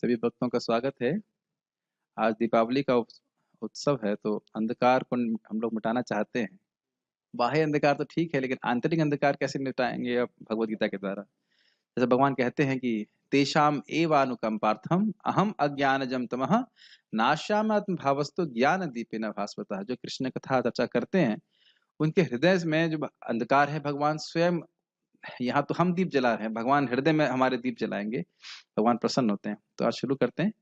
सभी भक्तों का स्वागत है। आज दीपावली का उत्सव है, तो अंधकार को हम लोग मिटाना चाहते हैं। बाह्य अंधकार तो ठीक है, लेकिन आंतरिक अंधकार कैसे मिटाएंगे? अब भगवत गीता के द्वारा जैसे भगवान कहते हैं कि तेषाम एवानुकंपार्थम अहम अज्ञानजम तमः नाश्याम्य भावस्तु ज्ञान दीपेन भास्वतः। जो कृष्ण कथा चर्चा करते हैं, उनके हृदय में जो अंधकार है, भगवान स्वयं, यहाँ तो हम दीप जला रहे हैं, भगवान हृदय में हमारे दीप जलाएंगे, भगवान प्रसन्न होते हैं। तो आज शुरू करते हैं।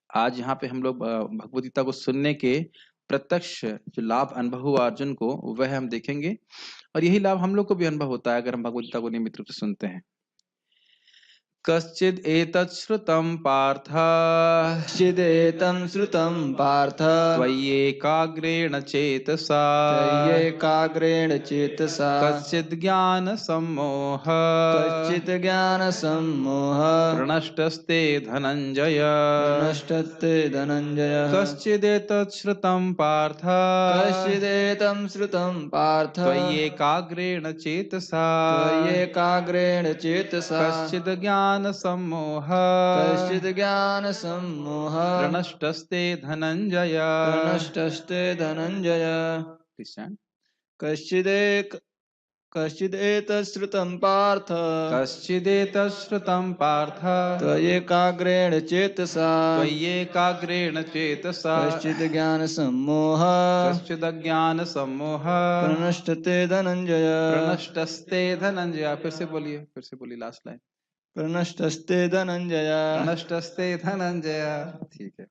आज यहाँ पे हम लोग भगवद गीता को सुनने के प्रत्यक्ष जो लाभ अनुभव हुआ अर्जुन को, वह हम देखेंगे, और यही लाभ हम लोग को भी अनुभव होता है अगर हम भगवद गीता को नियमित रूप से सुनते हैं। कश्चिद् एतत् श्रुतं पार्थ, कश्चिदेतं श्रुतं पार्थ त्वय्येकाग्रेण चेतसा, त्वय्येकाग्रेण चेतसा कश्चिद् ज्ञानसम्मोहः, कश्चित् ज्ञानसम्मोहः प्रणष्टस्ते धनञ्जय, नष्टस्ते धनञ्जयः कश्चिदेतत् श्रुतं पार्थ, कश्चिदेतं श्रुतं पार्थ त्वय्येकाग्रेण चेतसा, त्वय्येकाग्रेण चेतसा कश्चिद् ज्ञानसम्मोहः, कश्चित् ज्ञानसम्मोहः प्रणष्टस्ते धनञ्जय। नष्टस्ते धनञ्जय कश्चिदेतत् श्रुतं पार्थ कश्चिदेतत् श्रुतं पार्थ, त्वय्येकाग्रेण चेतसा त्वय्येकाग्रेण चेतसा, कश्चित् ज्ञानसम्मोहः कश्चिदज्ञानसम्मोहः, प्रणष्टते धनञ्जय प्रणष्टस्ते धनञ्जय। फिर से बोलिए लास्ट लाइन। प्रणष्टस्ते धनञ्जय प्रणष्टस्ते धनञ्जय। ठीक है।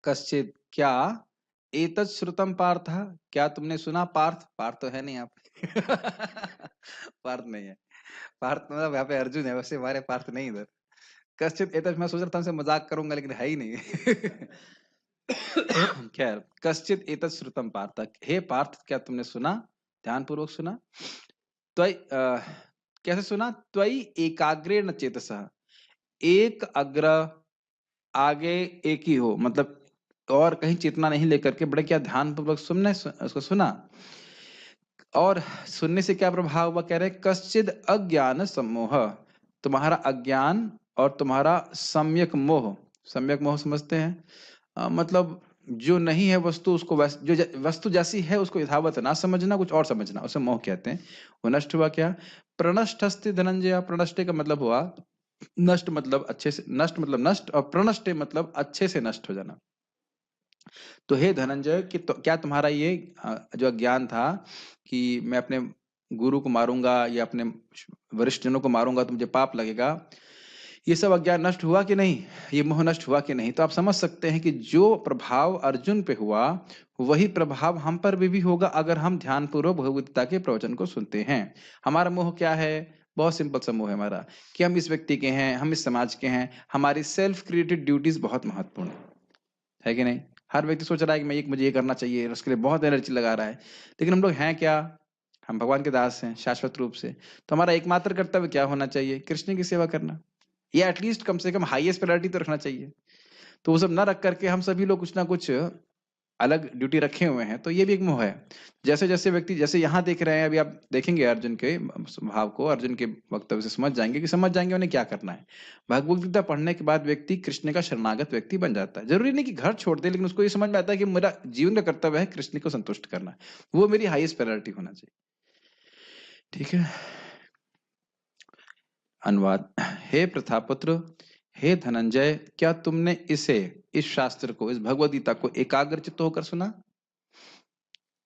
कश्चित, क्या, एतत् श्रुतम पार्थ, क्या तुमने सुना? पार्थ, पार्थ तो है नहीं यहाँ पे पार्थ नहीं है, पार्थ मतलब यहाँ पे अर्जुन है, वैसे हमारे पार्थ नहीं इधर। कश्चित एतत्, मैं सोच रहा था उनसे मजाक करूंगा, लेकिन है ही नहीं खैर, कश्चित एतत् श्रुतम पार्थ, हे पार्थ क्या तुमने सुना? ध्यान पूर्वक सुना। त्वयि कैसे सुना? त्वयि एकाग्रेण चेतसः, एक अग्र, आगे एक ही हो, मतलब और कहीं चेतना नहीं लेकर के बड़े क्या ध्यान पूर्वक उसको सुना। और सुनने से क्या प्रभाव हुआ? कह रहे कश्चिद अज्ञान सम्मोह, तुम्हारा अज्ञान और तुम्हारा सम्यक मोह। सम्यक मोह समझते हैं? मतलब जो नहीं है वस्तु, उसको जो वस्तु जैसी है उसको यथावत ना समझना, कुछ और समझना, उसे मोह कहते हैं। वो नष्ट हुआ। क्या? प्रणष्टस्ति धनंजय। प्रणष्टे का मतलब हुआ नष्ट, मतलब अच्छे से, नष्ट मतलब नष्ट, और प्रणष्टे मतलब अच्छे से नष्ट हो जाना। तो हे धनंजय कि क्या तुम्हारा ये जो अज्ञान था कि मैं अपने गुरु को मारूंगा या अपने वरिष्ठ जनों को मारूंगा तो मुझे पाप लगेगा, ये सब अज्ञान नष्ट हुआ कि नहीं? ये मोह नष्ट हुआ कि नहीं? तो आप समझ सकते हैं कि जो प्रभाव अर्जुन पे हुआ, वही प्रभाव हम पर भी होगा अगर हम ध्यान पूर्वक भगवद गीता के प्रवचन को सुनते हैं। हमारा मोह क्या है? बहुत सिंपल सा मोह है हमारा कि हम इस व्यक्ति के हैं, हम इस समाज के हैं, हमारी सेल्फ क्रिएटेड ड्यूटीज बहुत महत्वपूर्ण है कि नहीं? हर व्यक्ति सोच रहा है कि मैं मुझे ये करना चाहिए, उसके लिए बहुत एनर्जी लगा रहा है, लेकिन हम लोग हैं क्या? हम भगवान के दास हैं शाश्वत रूप से। तो हमारा एकमात्र कर्तव्य क्या होना चाहिए? कृष्ण की सेवा करना, या एटलीस्ट कम से कम हाईएस्ट प्रायोरिटी तो रखना चाहिए। तो वो सब ना रख करके हम सभी लोग कुछ ना कुछ अलग ड्यूटी रखे हुए हैं, तो ये भी एक मोह है। जैसे जैसे व्यक्ति, जैसे यहाँ देख रहे हैं, अभी आप देखेंगे अर्जुन के भाव को, अर्जुन के वक्तव्य से समझ जाएंगे उन्हें क्या करना है। भगवद गीता पढ़ने के बाद व्यक्ति कृष्ण का शरणागत व्यक्ति बन जाता है। जरूरी नहीं कि घर छोड़ दे, लेकिन उसको ये समझ में आता है कि मेरा जीवन का कर्तव्य है कृष्ण को संतुष्ट करना, वो मेरी हाईएस्ट प्रायोरिटी होना चाहिए। ठीक है। अनुवाद। हे प्रथापुत्र, हे धनंजय, क्या तुमने इस शास्त्र को, इस भगवद गीता को एकाग्रचित्त होकर सुना?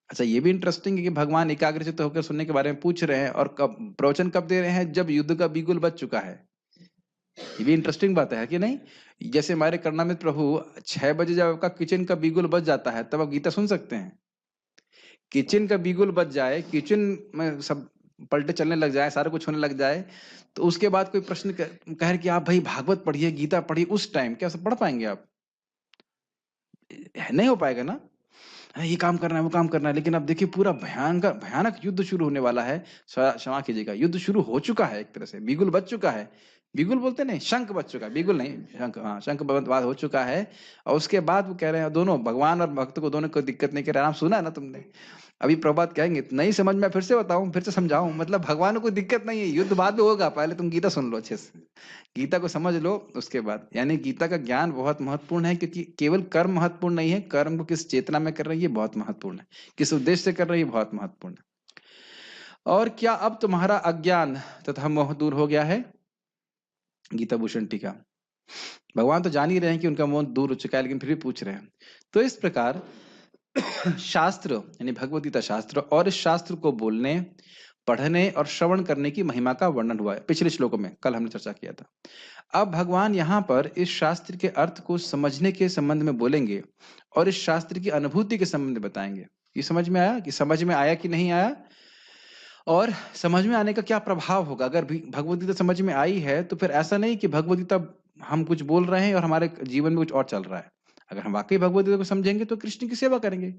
अच्छा, ये भी इंटरेस्टिंग है कि भगवान एकाग्रचित्त होकर सुनने के बारे में पूछ रहे हैं, और कब प्रवचन कब दे रहे हैं? जब युद्ध का बिगुल बज चुका है। ये भी इंटरेस्टिंग बात है कि नहीं? जैसे हमारे करुणामृत प्रभु 6 बजे जब आपका किचन का बिगुल बज जाता है, तब आप गीता सुन सकते हैं। किचन का बिगुल बज जाए, किचन में सब पलटे चलने लग जाए, सारा कुछ होने लग जाए, तो उसके बाद कोई प्रश्न कह रहे कि आप भाई भागवत पढ़िए, गीता पढ़िए, उस टाइम क्या सब पढ़ पाएंगे आप? नहीं हो पाएगा ना। ये काम करना है, वो काम करना है, लेकिन अब देखिए पूरा भयानक युद्ध शुरू होने वाला है। क्षमा कीजिएगा, युद्ध शुरू हो चुका है, एक तरह से बिगुल बज चुका है। बिगुल बोलते नहीं, शंख बज चुका है, बिगुल नहीं, शंख। हाँ, शंख बात हो चुका है। और उसके बाद वो कह रहे हैं, दोनों भगवान और भक्त को दोनों को दिक्कत नहीं, कह रहे, आराम सुना है ना तुमने? अभी प्रभात कहेंगे नहीं समझ में, फिर से बताऊं, फिर से समझाऊं, मतलब भगवान को कोई दिक्कत नहीं है, युद्ध बाद में होगा, पहले तुम गीता सुन लो अच्छे से, गीता को समझ लो उसके बाद। यानी गीता का ज्ञान बहुत महत्वपूर्ण है, क्योंकि केवल कर्म महत्वपूर्ण नहीं है, कर्म को किस चेतना में कर रहे हैं ये बहुत महत्वपूर्ण है, किस उद्देश्य से कर रहे हैं ये बहुत महत्वपूर्ण है। और क्या अब तुम्हारा अज्ञान तथा मोह दूर हो गया है? गीता भूषण टीका। भगवान तो जान ही रहे हैं कि उनका मोह दूर हो चुका है, लेकिन फिर भी पूछ रहे हैं। तो इस प्रकार शास्त्र यानी भगवद गीता शास्त्र और इस शास्त्र को बोलने, पढ़ने और श्रवण करने की महिमा का वर्णन हुआ है पिछले श्लोकों में, कल हमने चर्चा किया था। अब भगवान यहाँ पर इस शास्त्र के अर्थ को समझने के संबंध में बोलेंगे और इस शास्त्र की अनुभूति के संबंध में बताएंगे। ये समझ में आया कि समझ में आया कि नहीं आया, और समझ में आने का क्या प्रभाव होगा? अगर भगवद गीता समझ में आई है तो फिर ऐसा नहीं कि भगवद गीता हम कुछ बोल रहे हैं और हमारे जीवन में कुछ और चल रहा है। अगर हम वाकई भगवद गीता को समझेंगे तो कृष्ण की सेवा करेंगे।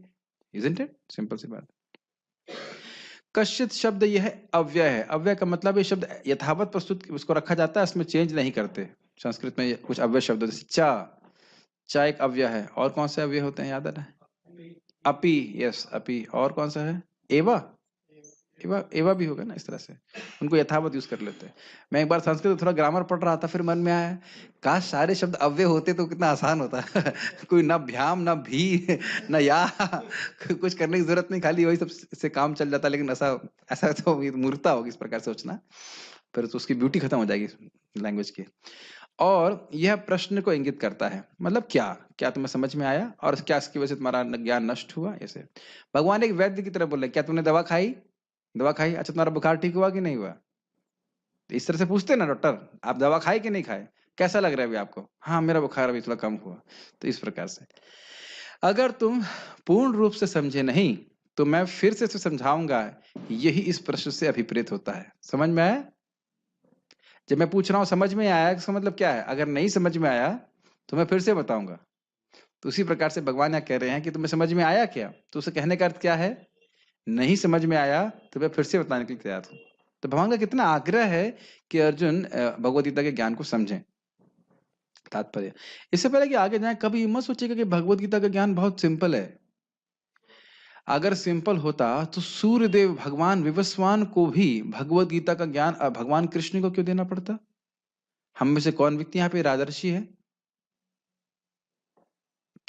Isn't it? सिंपल सी बात। कश्चित शब्द यह अव्यय है। अव्यय का मतलब ये शब्द यथावत प्रस्तुत उसको रखा जाता है, इसमें चेंज नहीं करते। संस्कृत में कुछ अव्यय शब्द जैसे चा, चा एक अव्यय है। और कौन से अव्यय होते हैं याद आ रहा है? अपि, यस अपि। और कौन सा है? एवा, एवा, एवा भी होगा ना। इस तरह से उनको यथावत यूज कर लेते हैं। मैं एक बार संस्कृत में थोड़ा ग्रामर पढ़ रहा था, फिर मन में आया काश सारे शब्द अव्यय होते तो कितना आसान होता। कोई ना भ्याम ना भी ना या कुछ करने की जरूरत नहीं, खाली वही सब से काम चल जाता। लेकिन ऐसा ऐसा तो मूर्खता होगी इस प्रकार से सोचना, फिर तो उसकी ब्यूटी खत्म हो जाएगी लैंग्वेज की। और यह प्रश्न को इंगित करता है, मतलब क्या क्या तुम्हें समझ में आया और क्या इसकी वजह से तुम्हारा ज्ञान नष्ट हुआ। ऐसे भगवान एक वैद्य की तरह बोले, क्या तुमने दवा खाई? दवा खाई, अच्छा तुम्हारा बुखार ठीक हुआ कि नहीं हुआ? इस तरह से पूछते ना डॉक्टर, आप दवा खाए कि नहीं खाए, कैसा लग रहा है अभी आपको? हाँ मेरा बुखार अभी थोड़ा कम हुआ। तो इस प्रकार से अगर तुम पूर्ण रूप से समझे नहीं तो मैं फिर से समझाऊंगा, यही इस प्रश्न से अभिप्रेत होता है। समझ में आया? जब मैं पूछ रहा हूं समझ में आया, इसका मतलब क्या है? अगर नहीं समझ में आया तो मैं फिर से बताऊंगा। तो उसी प्रकार से भगवान यहाँ कह रहे हैं कि तुम्हें समझ में आया क्या? तो उसे कहने का अर्थ क्या है? नहीं समझ में आया तो मैं फिर से बताने के लिए तैयार हूं। तो भगवान का कितना आग्रह है कि अर्जुन भगवद गीता के ज्ञान को समझें। तात्पर्य, इससे पहले कि आगे जाए कभी मत सोचिएगा कि भगवद गीता का ज्ञान बहुत सिंपल है। अगर सिंपल होता तो सूर्यदेव भगवान विवस्वान को भी भगवद गीता का ज्ञान भगवान कृष्ण को क्यों देना पड़ता? हम में से कौन व्यक्ति यहाँ पे राजर्षि है?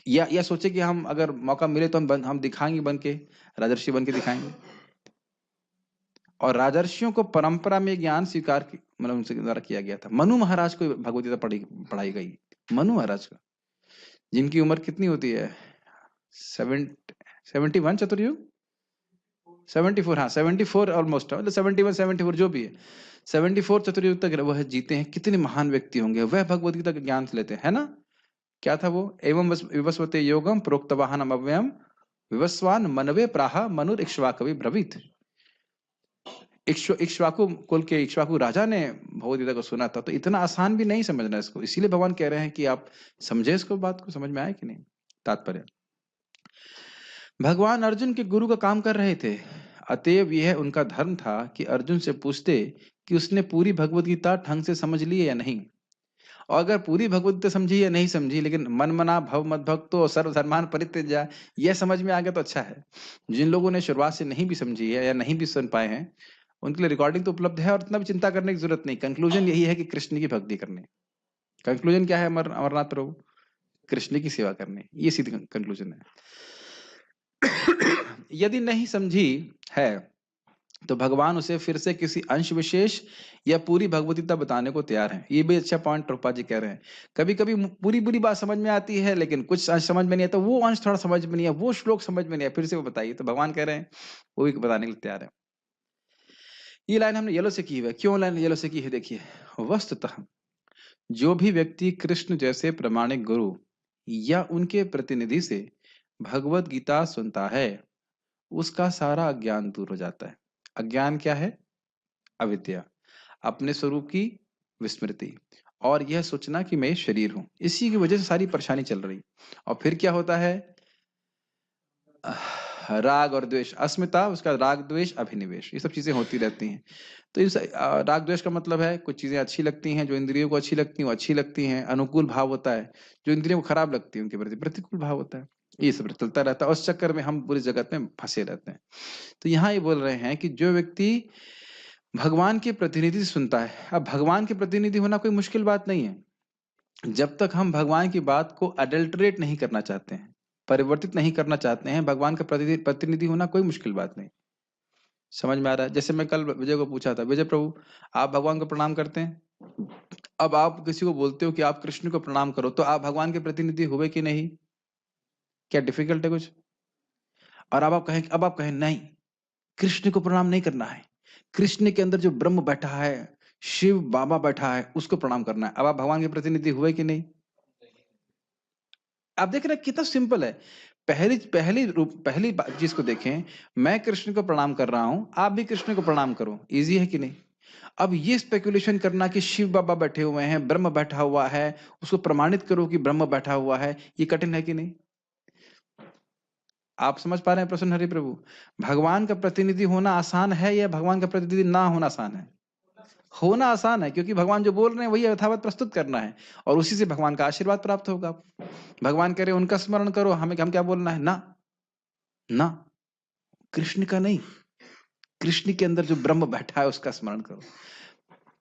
या सोचे कि हम अगर मौका मिले तो हम दिखाएंगे बन के, राजर्षि बन के दिखाएंगे। और राजर्षियों को परंपरा में ज्ञान स्वीकार मतलब उनसे द्वारा किया गया था। मनु महाराज को भगवद गीता पढ़ाई गई। मनु महाराज को, जिनकी उम्र कितनी होती है? 71 चतुर्युग, 74, हाँ 74 ऑलमोस्ट, मतलब 71 74 जो भी है, 74 चतुर्युग तक वह जीते हैं। कितने महान व्यक्ति होंगे, वह भगवद गीता का ज्ञान लेते हैं ना। क्या था वो? एवं विवस्वते योगम प्रोक्तवाहनम अव्ययम विवस्वान मनवे प्राह मनुर इक्ष्वाकवि ब्रवीत। इक्ष्वाकु कुल के इक्ष्वाकु राजा ने भगवद गीता को सुना था। तो इतना आसान भी नहीं समझना इसको, इसीलिए भगवान कह रहे हैं कि आप समझे इसको, बात को समझ में आया कि नहीं। तात्पर्य, भगवान अर्जुन के गुरु का काम कर रहे थे, अतएव यह उनका धर्म था कि अर्जुन से पूछते कि उसने पूरी भगवद गीता ढंग से समझ ली है या नहीं। और अगर पूरी भगवद गीता समझी या नहीं समझी, लेकिन मन मना भव मद भक्तो सर्वधर्मान परित्यज्य, यह समझ में आ गया तो अच्छा है। जिन लोगों ने शुरुआत से नहीं भी समझी है या नहीं भी सुन पाए हैं, उनके लिए रिकॉर्डिंग तो उपलब्ध है और इतना भी चिंता करने की जरूरत नहीं। कंक्लूजन यही है कि कृष्ण की भक्ति करनी। कंक्लूजन क्या है अमरनाथ प्रभु? कृष्ण की सेवा करनी, ये सीधी कंक्लूजन है। यदि नहीं समझी है तो भगवान उसे फिर से किसी अंश विशेष या पूरी भगवद गीता बताने को तैयार है। ये भी अच्छा पॉइंट प्रभुपाद जी कह रहे हैं। कभी कभी पूरी बात समझ में आती है, लेकिन कुछ अंश समझ में नहीं आता, वो अंश थोड़ा समझ में नहीं है, वो श्लोक समझ में नहीं है, फिर से वो बताइए। तो भगवान कह रहे हैं वो भी बताने के लिए तैयार है। ये लाइन हमने येलो से की है। क्यों लाइन येलो से की है? देखिए, वस्तुतः जो भी व्यक्ति कृष्ण जैसे प्रमाणिक गुरु या उनके प्रतिनिधि से भगवद गीता सुनता है, उसका सारा अज्ञान दूर हो जाता है। अज्ञान क्या है? अविद्या, अपने स्वरूप की विस्मृति, और यह सोचना कि मैं शरीर हूं। इसी की वजह से सारी परेशानी चल रही। और फिर क्या होता है? राग और द्वेष, अस्मिता, उसका राग द्वेष अभिनिवेश, ये सब चीजें होती रहती हैं। तो इस राग द्वेष का मतलब है कुछ चीजें अच्छी लगती हैं, जो इंद्रियों को अच्छी लगती हैं वो अच्छी लगती हैं, अनुकूल भाव होता है। जो इंद्रियों को खराब लगती है उनके प्रति प्रतिकूल भाव होता है। ये सब चलता रहता है, उस चक्कर में हम पूरी जगत में फंसे रहते हैं। तो यहाँ ये बोल रहे हैं कि जो व्यक्ति भगवान के प्रतिनिधि सुनता है, अब भगवान के प्रतिनिधि होना कोई मुश्किल बात नहीं है। जब तक हम भगवान की बात को अडल्टरेट नहीं करना चाहते हैं, परिवर्तित नहीं करना चाहते हैं, भगवान का प्रतिनिधि होना कोई मुश्किल बात नहीं। समझ में आ रहा है? जैसे मैं कल विजय को पूछा था, विजय प्रभु आप भगवान को प्रणाम करते हैं? अब आप किसी को बोलते हो कि आप कृष्ण को प्रणाम करो, तो आप भगवान के प्रतिनिधि हुए कि नहीं? क्या डिफिकल्ट है कुछ? और अब आप कहें नहीं, कृष्ण को प्रणाम नहीं करना है, कृष्ण के अंदर जो ब्रह्म बैठा है, शिव बाबा बैठा है, उसको प्रणाम करना है। अब आप भगवान के प्रतिनिधि हुए कि नहीं? आप देख रहे हैं कितना सिंपल है। पहली चीज को देखें, मैं कृष्ण को प्रणाम कर रहा हूं, आप भी कृष्ण को प्रणाम करो। इजी है कि नहीं? अब ये स्पेकुलेशन करना कि शिव बाबा बैठे हुए हैं, ब्रह्म बैठा हुआ है, उसको प्रमाणित करो कि ब्रह्म बैठा हुआ है, ये कठिन है कि नहीं? आप समझ पा रहे हैं प्रसन्न हरि प्रभु? भगवान का प्रतिनिधि होना आसान है या भगवान का प्रतिनिधि ना होना आसान है? होना आसान है, क्योंकि भगवान जो बोल रहे हैं वही यथावत प्रस्तुत करना है और उसी से भगवान का आशीर्वाद प्राप्त होगा। भगवान कह रहे उनका स्मरण करो, हम क्या बोलना है? ना ना, कृष्ण का नहीं, कृष्ण के अंदर जो ब्रह्म बैठा है उसका स्मरण करो।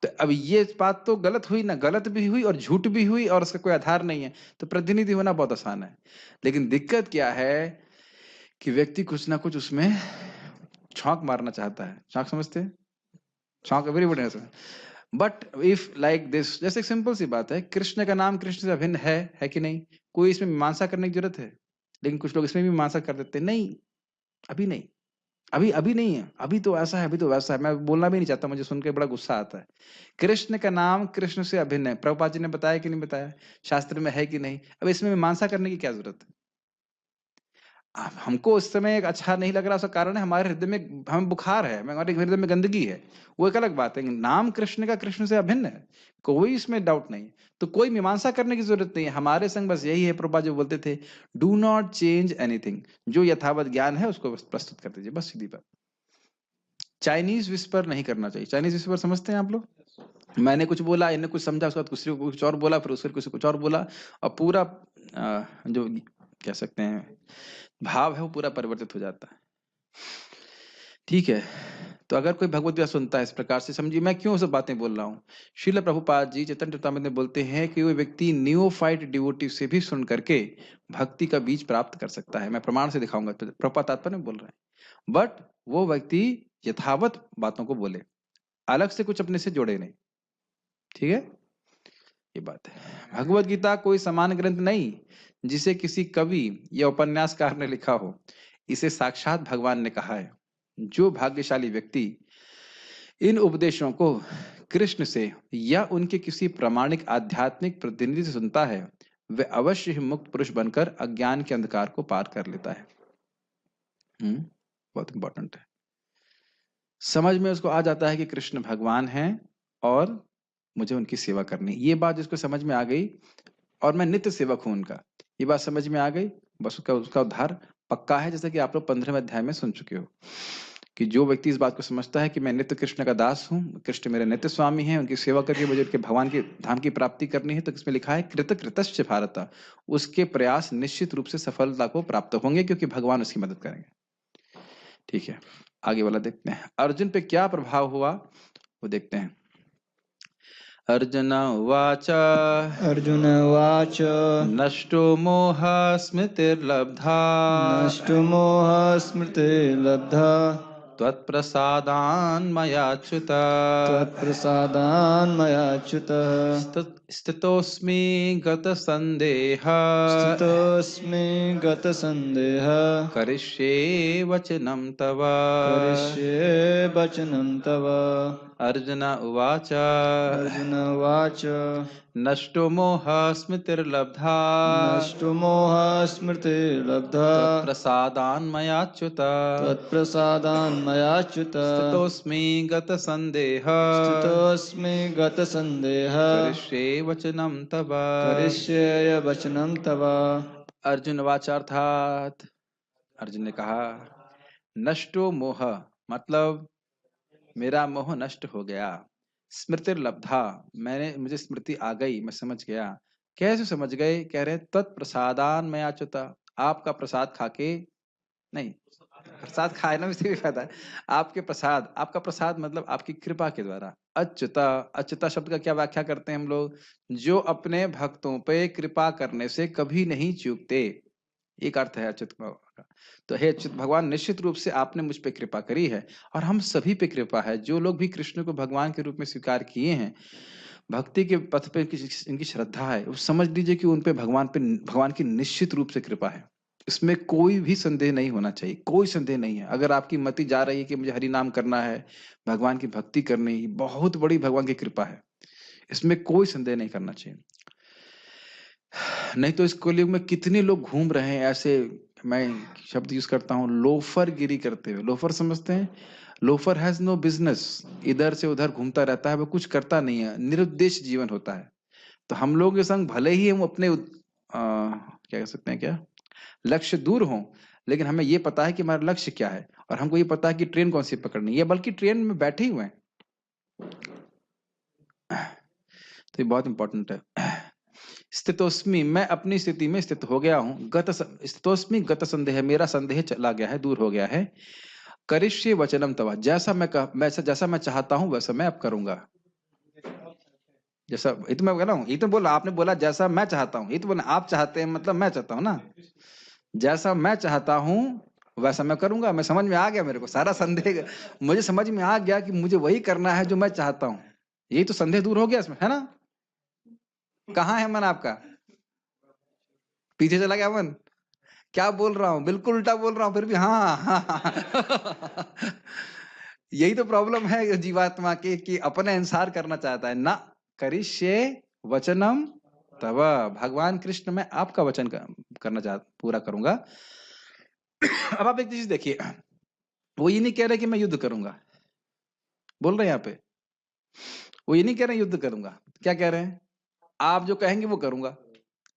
तो अब ये बात तो गलत हुई ना, गलत भी हुई और झूठ भी हुई और उसका कोई आधार नहीं है। तो प्रतिनिधि होना बहुत आसान है, लेकिन दिक्कत क्या है कि व्यक्ति कुछ ना कुछ उसमें छौंक मारना चाहता है। छौंक समझते हैं? छौंक एवरीबॉडी है। बट इफ लाइक दिस, जैसे एक सिंपल सी बात है, कृष्ण का नाम कृष्ण से अभिन्न है कि नहीं? कोई इसमें मीमांसा करने की जरूरत है? लेकिन कुछ लोग इसमें भी मीमांसा कर देते हैं, नहीं अभी नहीं, अभी अभी नहीं है, अभी तो ऐसा है, अभी तो वैसा है। मैं बोलना भी नहीं चाहता, मुझे सुन के बड़ा गुस्सा आता है। कृष्ण का नाम कृष्ण से अभिन्न है, प्रभुपाद जी ने बताया कि नहीं बताया? शास्त्र में है कि नहीं? अब इसमें मीमांसा करने की क्या जरूरत है? अब हमको उस समय एक अच्छा नहीं लग रहा, उसका कारण है हमारे हृदय में हमें बुखार है, हमारे हृदय में गंदगी है, वो एक अलग बात है। नाम कृष्ण का कृष्ण से अभिन्न है, कोई इसमें डाउट नहीं। तो कोई मीमांसा करने की जरूरत नहीं है। हमारे संग बस यही है, प्रभुपाद जो बोलते थे, डू नॉट चेंज एनीथिंग, जो यथावत ज्ञान है उसको प्रस्तुत कर दीजिए, बस सीधी बात। चाइनीज विस्पर नहीं करना चाहिए। चाइनीज विस्पर समझते हैं आप लोग? मैंने कुछ बोला, इन्हें कुछ समझा, उसके बाद दूसरे को कुछ और बोला, फिर उसके कुछ और बोला, और पूरा जो कह सकते हैं भाव है वो पूरा परिवर्तित हो जाता है। ठीक है, तो अगर कोई भगवत गीता सुनता है इस प्रकार से, समझिए मैं क्यों सब बातें बोल रहा हूँ। श्रील प्रभुपाद जी चैतन्य चरितामृत में बोलते हैं कि वो व्यक्ति नियोफाइट डिवोटी से भी सुन करके भक्ति का बीज प्राप्त कर सकता है। मैं प्रमाण से दिखाऊंगा, प्रभुपाद तात्पर्य में बोल रहे हैं। बट वो व्यक्ति यथावत बातों को बोले, अलग से कुछ अपने से जोड़े नहीं। ठीक है, ये बात है। भगवत गीता कोई समान ग्रंथ नहीं जिसे किसी कवि या उपन्यासकार ने लिखा हो, इसे साक्षात भगवान ने कहा है। जो भाग्यशाली व्यक्ति इन उपदेशों को कृष्ण से या उनके किसी प्रामाणिक आध्यात्मिक प्रतिनिधि से सुनता है, वह अवश्य ही मुक्त पुरुष बनकर अज्ञान के अंधकार को पार कर लेता है। बहुत इंपॉर्टेंट है। समझ में उसको आ जाता है कि कृष्ण भगवान हैं और मुझे उनकी सेवा करनी। ये बात जिसको समझ में आ गई, और मैं नित्य सेवक हूं उनका, ये बात समझ में आ गई, बस उसका उद्धार पक्का है। जैसा कि आप लोग 15वें अध्याय में सुन चुके हो कि जो व्यक्ति इस बात को समझता है कि मैं नित्य कृष्ण का दास हूँ, कृष्ण मेरे नित्य स्वामी हैं, उनकी सेवा करके मुझे उनके भगवान के धाम की प्राप्ति करनी है, तो इसमें लिखा है कृत कृतश्च भारत, उसके प्रयास निश्चित रूप से सफलता को प्राप्त होंगे, क्योंकि भगवान उसकी मदद करेंगे। ठीक है, आगे वाला देखते हैं। अर्जुन पे क्या प्रभाव हुआ वो देखते हैं। अर्जुन उवाच अर्जुन उवाच नष्टो मोह स्मृतिर्लब्धा नष्टो मोहः स्मृतिर्लब्धा त्वत्प्रसादान्मयाच्युत त्वत्प्रसादान्मयाच्युत स्थितोऽस्मि गतसन्देहः स्थितोऽस्मि गतसन्देहः करिष्ये वचनं तव। करिष्ये वचनं तव। अर्जुन उवाच अर्जुन उवाच नष्टो मोहः स्मृतिर्लब्धा नष्टो मोहः स्मृतिर्लब्धा त्वत्प्रसादान्मयाच्युत त्वत्प्रसादान्मयाच्युत स्थितोऽस्मि गतसन्देहः स्थितोऽस्मि गतसन्देहः करिष्ये वचनं तव। करिष्ये वचनं तव। अर्जुन वाचार्थात, अर्जुन ने कहा नष्टो मोह मतलब मेरा मोह नष्ट हो गया, स्मृतिर्लब्धा मुझे स्मृति आ गई, मैं समझ गया। कैसे समझ गए? कह रहे तत्प्रसादान मैं अच्युता, आपका प्रसाद खाके, नहीं, प्रसाद खाए ना इससे भी फायदा है। आपके प्रसाद, आपका प्रसाद मतलब आपकी कृपा के द्वारा। अच्युता, अच्युता शब्द का क्या व्याख्या करते हैं हम लोग? जो अपने भक्तों पे कृपा करने से कभी नहीं चूकते, एक अर्थ है अच्युत का। तो हे अच्युत भगवान, निश्चित रूप से आपने मुझ पे कृपा करी है और हम सभी पे कृपा है। जो लोग भी कृष्ण को भगवान के रूप में स्वीकार किए हैं, भक्ति के पथ पे इनकी श्रद्धा है, वो समझ लीजिए कि उन पे भगवान की निश्चित रूप से कृपा है। इसमें कोई भी संदेह नहीं होना चाहिए, कोई संदेह नहीं है। अगर आपकी मति जा रही है कि मुझे हरि नाम करना है, भगवान की भक्ति करनी, बहुत बड़ी भगवान की कृपा है, इसमें कोई संदेह नहीं करना चाहिए। नहीं तो इस कलयुग में कितने लोग घूम रहे हैं ऐसे, मैं शब्द यूज करता हूँ, लोफर गिरी करते हुए। लोफर समझते हैं? लोफर हैज नो बिजनेस, इधर से उधर घूमता रहता है, वो कुछ करता नहीं है, निरुद्देश्य जीवन होता है। तो हम लोग के संग भले ही हम अपने क्या कह सकते हैं, क्या लक्ष्य दूर हों, लेकिन हमें ये पता है कि हमारा लक्ष्य क्या है, और हमको ये पता है कि ट्रेन कौन सी पकड़नी है, बल्कि ट्रेन में बैठे ही हुए हैं। तो ये बहुत इंपॉर्टेंट है। स्थितोस्मि, मैं अपनी स्थिति में स्थित हो गया हूँ। स्थितोस्मि गत संदेह, मेरा संदेह चला गया है, दूर हो गया है। करिष्ये वचनम तवा, जैसा मैं चाहता हूँ वैसा मैं अब करूंगा। जैसा ये तो मैं कह रहा हूँ, ये तो बोला आपने, बोला जैसा मैं चाहता हूँ, ये तो बोला आप चाहते हैं, मतलब मैं चाहता हूँ ना। जैसा मैं चाहता हूँ वैसा मैं करूंगा। मैं समझ में आ गया, मेरे को सारा संदेह मुझे समझ में आ गया कि मुझे वही करना है जो मैं चाहता हूँ। यही तो संदेह दूर हो गया इसमें, है ना? कहाँ है मन आपका? पीछे चला गया मन? क्या बोल रहा हूँ, बिल्कुल उल्टा बोल रहा हूँ फिर भी हाँ, हाँ। यही तो प्रॉब्लम है जीवात्मा की, कि अपने अनुसार करना चाहता है ना। करिष्ये वचनम तव, भगवान कृष्ण मैं आपका वचन करना पूरा करूंगा। अब आप एक चीज देखिए, वो ये नहीं कह रहे कि मैं युद्ध करूंगा, बोल रहे हैं यहाँ पे। वो ये नहीं कह रहे युद्ध करूंगा, क्या कह रहे हैं? आप जो कहेंगे वो करूंगा।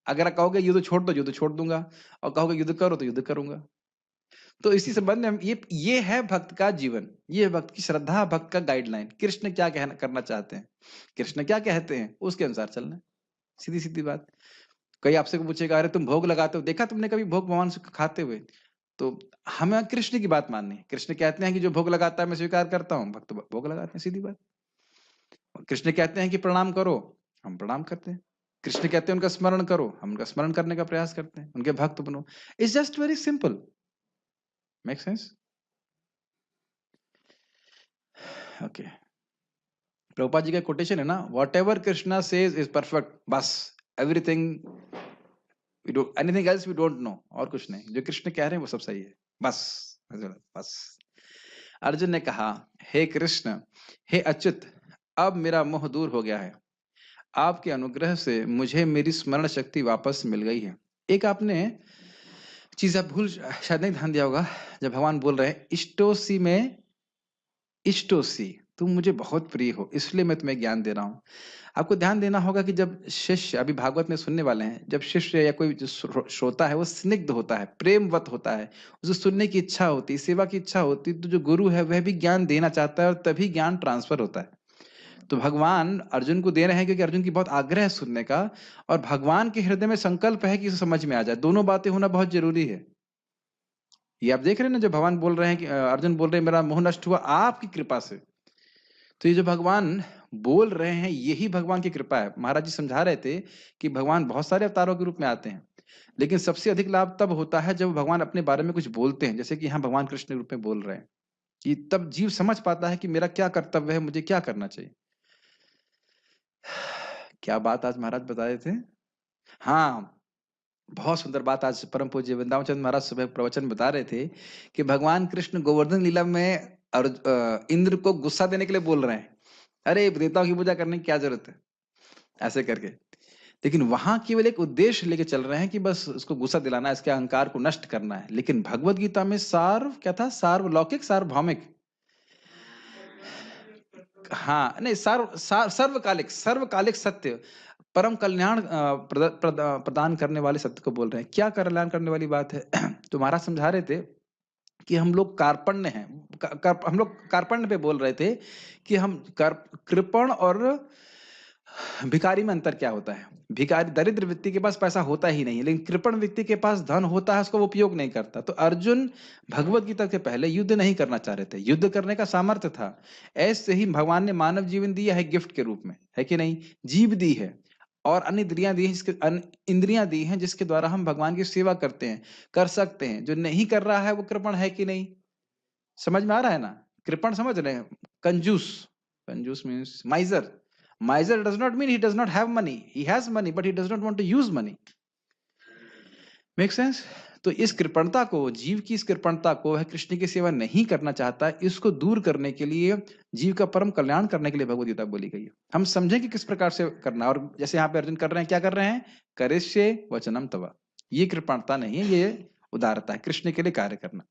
अगर आप कहोगे युद्ध छोड़ दो, युद्ध छोड़ दूंगा, और कहोगे युद्ध करो तो युद्ध करूंगा। तो इसी संबंध में हम ये है भक्त का जीवन, ये है भक्त की श्रद्धा, भक्त का गाइडलाइन। कृष्ण क्या कहना करना चाहते हैं, कृष्ण क्या कहते हैं, उसके अनुसार चलना है। सीधी सीधी बात। कई आपसे पूछेगा, अरे तुम भोग लगाते हो, देखा तुमने कभी भोग भगवान से खाते हुए? तो हमें कृष्ण की बात माननी है। कृष्ण कहते हैं कि जो भोग लगाता है मैं स्वीकार करता हूँ, भक्त भोग लगाते हैं, सीधी बात। कृष्ण कहते हैं कि प्रणाम करो, हम प्रणाम करते हैं। कृष्ण कहते हैं उनका स्मरण करो, हम उनका स्मरण करने का प्रयास करते हैं, उनके भक्त बनो। It's just very simple. Make sense? Okay. Prabhupada ji का कोटेशन है ना, whatever Krishna says is perfect, बस। Everything we do, anything else we don't know. और कुछ नहीं, जो कृष्ण कह रहे हैं वो सब सही है, बस। बस। अर्जुन ने कहा, हे कृष्ण, हे अच्युत, अब मेरा मोह दूर हो गया है। आपके अनुग्रह से मुझे मेरी स्मरण शक्ति वापस मिल गई है। एक आपने चीज आप भूल शायद नहीं ध्यान दिया होगा, जब भगवान बोल रहे हैं इष्टोसी में, इष्टोसी, तुम मुझे बहुत प्रिय हो इसलिए मैं तुम्हें ज्ञान दे रहा हूं। आपको ध्यान देना होगा कि जब शिष्य, अभी भागवत में सुनने वाले हैं, जब शिष्य या कोई जो श्रोता है वो स्निग्ध होता है, प्रेमवत होता है, उसे सुनने की इच्छा होती, सेवा की इच्छा होती, तो जो गुरु है वह भी ज्ञान देना चाहता है और तभी ज्ञान ट्रांसफर होता है। तो भगवान अर्जुन को दे रहे हैं क्योंकि अर्जुन की बहुत आग्रह है सुनने का, और भगवान के हृदय में संकल्प है कि इसे समझ में आ जाए। दोनों बातें होना बहुत जरूरी है। ये आप देख रहे हैं ना, जब भगवान बोल रहे हैं कि अर्जुन बोल रहे हैं मेरा मोह नष्ट हुआ आपकी कृपा से, तो ये जो भगवान बोल रहे हैं यही भगवान की कृपा है। महाराज जी समझा रहे थे कि भगवान बहुत सारे अवतारों के रूप में आते हैं, लेकिन सबसे अधिक लाभ तब होता है जब भगवान अपने बारे में कुछ बोलते हैं, जैसे कि यहाँ भगवान कृष्ण के रूप में बोल रहे हैं, कि तब जीव समझ पाता है कि मेरा क्या कर्तव्य है, मुझे क्या करना चाहिए। क्या बात आज महाराज बताए थे? हाँ, बहुत सुंदर बात आज परम पूज्य वृंदावन चंद्र महाराज सुबह प्रवचन बता रहे थे कि भगवान कृष्ण गोवर्धन लीला में इंद्र को गुस्सा देने के लिए बोल रहे हैं, अरे देवताओं की पूजा करने की क्या जरूरत है, ऐसे करके। लेकिन वहां केवल एक उद्देश्य लेके चल रहे हैं कि बस उसको गुस्सा दिलाना है, इसके अहंकार को नष्ट करना है। लेकिन भगवत गीता में सार्व क्या था, सार्वलौकिक सार्वभौमिक, हाँ नहीं, सर्वकालिक, सर्वकालिक सत्य, परम कल्याण प्रदान करने वाले सत्य को बोल रहे हैं। क्या कल्याण करने वाली बात है? तो महाराज समझा रहे थे कि हम लोग कार्पण्य हैं, हम लोग कार्पण्य पे बोल रहे थे कि हम कृपण और भिखारी में अंतर क्या होता है? भिखारी दरिद्र व्यक्ति के पास पैसा होता ही नहीं है, लेकिन कृपण व्यक्ति के पास धन होता है, उसका वो उपयोग नहीं करता। तो अर्जुन भगवत गीता के पहले युद्ध नहीं करना चाह रहे थे, युद्ध करने का सामर्थ्य था। ऐसे ही भगवान ने मानव जीवन दिया है गिफ्ट के रूप में, है कि नहीं? जीव दी है और अन्य इंद्रियां दी हैं, इंद्रियां दी हैं जिसके द्वारा हम भगवान की सेवा करते हैं, कर सकते हैं। जो नहीं कर रहा है वो कृपण है कि नहीं? समझ में आ रहा है ना? कृपण समझ रहे हैं? कंजूस, कंजूस means माइजर। Miser does not mean he does not have money. He has money, but he does not want to use money. Make sense? तो इस कृपणता को, जीव की इस कृपणता को, वह कृष्ण की सेवा नहीं करना चाहता है, इसको दूर करने के लिए, जीव का परम कल्याण करने के लिए भगवद गीता बोली गई है। हम समझें कि किस प्रकार से करना। और जैसे यहाँ पे अर्जुन कर रहे हैं, क्या कर रहे हैं? करिष्ये वचनम तव। ये कृपणता नहीं है, ये उदारता है, कृष्ण के लिए कार्य करना।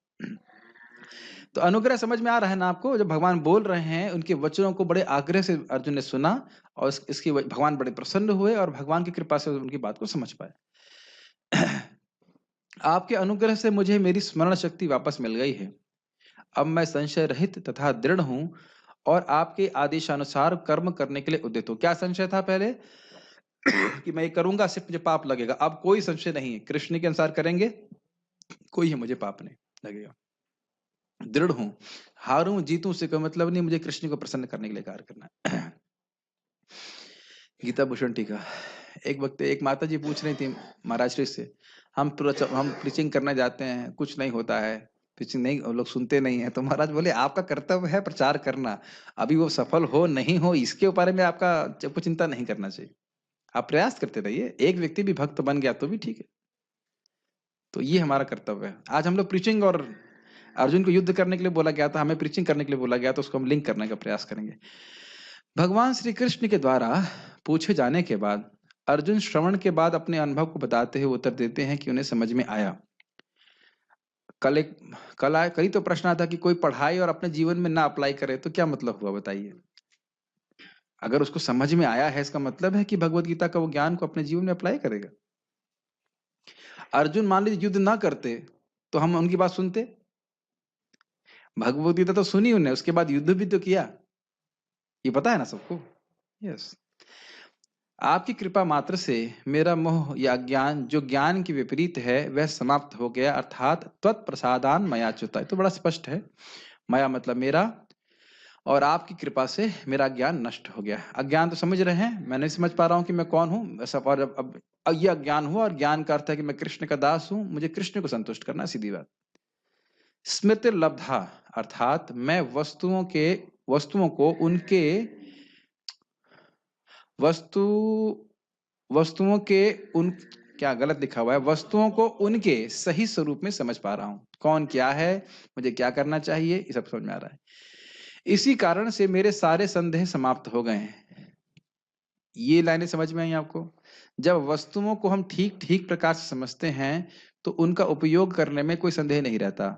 तो अनुग्रह समझ में आ रहा है ना आपको? जब भगवान बोल रहे हैं, उनके वचनों को बड़े आग्रह से अर्जुन ने सुना और इसकी भगवान बड़े प्रसन्न हुए और भगवान की कृपा से उनकी बात को समझ पाए। आपके अनुग्रह से मुझे मेरी स्मरण शक्ति वापस मिल गई है। अब मैं संशय रहित तथा दृढ़ हूं और आपके आदेशानुसार कर्म करने के लिए उद्यत हूं। क्या संशय था पहले? कि मैं ये करूंगा सिर्फ मुझे पाप लगेगा। अब कोई संशय नहीं है, कृष्ण के अनुसार करेंगे, कोई है मुझे पाप नहीं लगेगा। दृढ़ हूं, हारूं जीतूं से कोई मतलब नहीं, मुझे कृष्ण को प्रसन्न करने के लिए कार्य करना है। गीता भूषण टीका। एक माता जी पूछ रही थी महाराज श्री से, हम प्रीचिंग करने जाते हैं, कुछ नहीं होता है, प्रीचिंग नहीं, लोग सुनते नहीं है। तो महाराज बोले आपका कर्तव्य है प्रचार करना, अभी वो सफल हो नहीं हो इसके बारे में आपका चिंता नहीं करना चाहिए, आप प्रयास करते रहिए। एक व्यक्ति भी भक्त बन गया तो भी ठीक है। तो ये हमारा कर्तव्य है। आज हम लोग प्रीचिंग, और अर्जुन को युद्ध करने के लिए बोला गया था, हमें प्रीचिंग करने के लिए बोला गया, तो उसको हम लिंक करने का प्रयास करेंगे। भगवान श्री कृष्ण के द्वारा पूछे जाने के बाद अर्जुन श्रवण के बाद अपने अनुभव को बताते हुए उत्तर देते हैं कि उन्हें समझ में आया। कल ही तो प्रश्न आता कि कोई पढ़ाई और अपने जीवन में ना अप्लाई करे तो क्या मतलब हुआ, बताइए? अगर उसको समझ में आया है, इसका मतलब है कि भगवत गीता का वो ज्ञान को अपने जीवन में अप्लाई करेगा। अर्जुन मान लीजिए युद्ध ना करते तो हम उनकी बात सुनते? भगवत गीता तो सुनी उन्हें, उसके बाद युद्ध भी तो किया, ये पता है ना सबको। यस। आपकी कृपा मात्र से मेरा मोह या ज्ञान, जो ज्ञान की विपरीत है, वह समाप्त हो गया, अर्थात त्वत्प्रसादान मया च्युता। तो बड़ा स्पष्ट है, मया मतलब मेरा, और आपकी कृपा से मेरा ज्ञान नष्ट हो गया। अज्ञान तो समझ रहे हैं, मैं नहीं समझ पा रहा हूं कि मैं कौन हूं सब, और अब यह अज्ञान हुआ, और ज्ञान का अर्थ है कि मैं कृष्ण का दास हूं, मुझे कृष्ण को संतुष्ट करना, सीधी बात। स्मृति लब्धा अर्थात मैं वस्तुओं को उनके वस्तु वस्तुओं के उन क्या गलत लिखा हुआ है, वस्तुओं को उनके सही स्वरूप में समझ पा रहा हूं, कौन क्या है, मुझे क्या करना चाहिए, ये सब समझ में आ रहा है। इसी कारण से मेरे सारे संदेह समाप्त हो गए हैं। ये लाइनें समझ में आई आपको? जब वस्तुओं को हम ठीक ठीक प्रकार से समझते हैं तो उनका उपयोग करने में कोई संदेह नहीं रहता।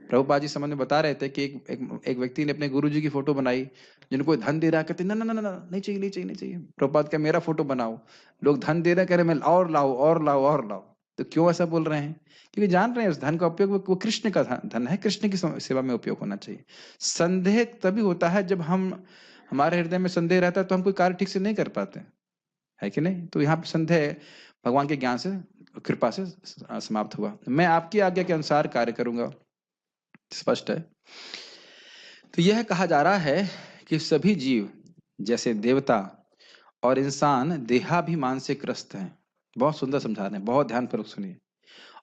प्रभुपाद जी संबंध में बता रहे थे कि एक व्यक्ति ने अपने गुरुजी की फोटो बनाई, जिनको धन दे रहा है, कहते ना ना ना ना नहीं चाहिए नहीं चाहिए नहीं चाहिए। प्रभुपाद क्या मेरा फोटो बनाओ, लोग धन दे रहे हैं, कह रहे मैं और लाओ और लाओ और लाओ। तो क्यों ऐसा बोल रहे हैं? क्योंकि जान रहे हैं उस धन का उपयोग वो कृष्ण का धन है, कृष्ण की सेवा में उपयोग होना चाहिए। संदेह तभी होता है जब हमारे हृदय में संदेह रहता है तो हम कोई कार्य ठीक से नहीं कर पाते, है कि नहीं? तो यहाँ पे संदेह भगवान के ज्ञान से, कृपा से समाप्त हुआ। मैं आपकी आज्ञा के अनुसार कार्य करूंगा, स्पष्ट है। तो यह कहा जा रहा है कि सभी जीव जैसे देवता और इंसान देहाभिमान से ग्रस्त हैं। बहुत सुंदर समझा रहे हैं, बहुत ध्यानपूर्वक सुनिए।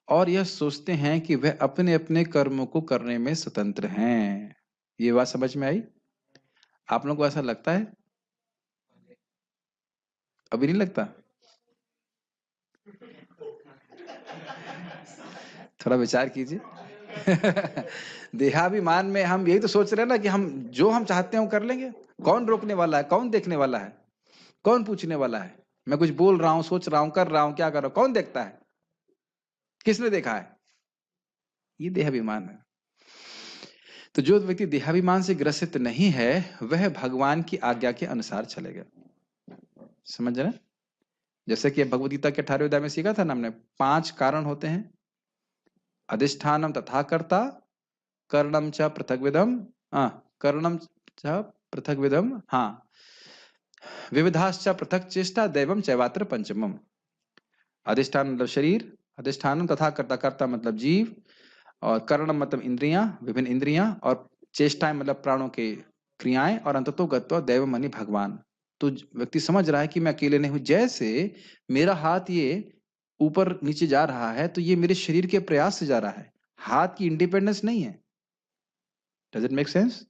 और यह सोचते हैं कि वह अपने अपने कर्मों को करने में स्वतंत्र हैं। ये बात समझ में आई? आप लोगों को ऐसा लगता है? अभी नहीं लगता? थोड़ा विचार कीजिए। देहाभिमान में हम यही तो सोच रहे हैं ना कि हम जो हम चाहते हैं वो कर लेंगे। कौन रोकने वाला है? कौन देखने वाला है? कौन पूछने वाला है? मैं कुछ बोल रहा हूं, सोच रहा हूं, कर रहा हूं, क्या कर रहा हूं, कौन देखता है? किसने देखा है? ये देहाभिमान है। तो जो व्यक्ति देहाभिमान से ग्रसित नहीं है वह भगवान की आज्ञा के अनुसार चलेगा। समझ रहे? जैसे कि भगवद गीता के 18वें अध्याय में सीखा था ना हमने, 5 कारण होते हैं। अधिष्ठानम तथा कर्ता, कर्णम च पृथग्विदम, कर्णम च पृथक विधम, हाँ, विविधाश्च पृथक चेष्टा दैवम चैवात्र पंचमम। अधिष्ठान मतलब शरीर, अधिष्ठानम तथा कर्ता, कर्ता मतलब जीव, और करणम मतलब इंद्रियां, विभिन्न इंद्रियां, और चेष्टाएं मतलब प्राणों के क्रियाएं, और अंततो गत्वा दैव मनी भगवान। तो व्यक्ति समझ रहा है कि मैं अकेले नहीं हूं। जैसे मेरा हाथ ये ऊपर नीचे जा रहा है तो ये मेरे शरीर के प्रयास से जा रहा है, हाथ की इंडिपेंडेंस नहीं है। Does it make sense?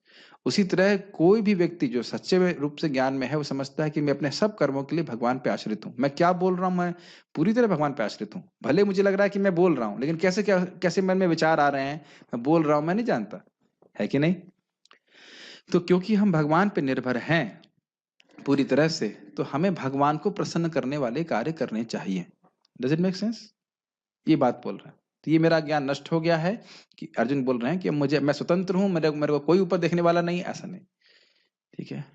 उसी तरह कोई भी व्यक्ति जो सच्चे रूप से ज्ञान में है वो समझता है कि मैं अपने सब कर्मों के लिए भगवान पे आश्रित हूँ। मैं क्या बोल रहा हूँ, मैं पूरी तरह भगवान पे आश्रित हूँ। भले मुझे लग रहा है कि मैं बोल रहा हूँ, लेकिन कैसे मन में विचार आ रहे हैं, मैं बोल रहा हूँ, मैं नहीं जानता, है कि नहीं? तो क्योंकि हम भगवान पे निर्भर हैं पूरी तरह से, तो हमें भगवान को प्रसन्न करने वाले कार्य करने चाहिए। Does it make sense? ये बात बोल रहे हैं। तो ये मेरा ज्ञान नष्ट हो गया है कि अर्जुन बोल रहे हैं कि मैं स्वतंत्र हूं, मेरे को कोई ऊपर देखने वाला नहीं, ऐसा नहीं। ठीक है।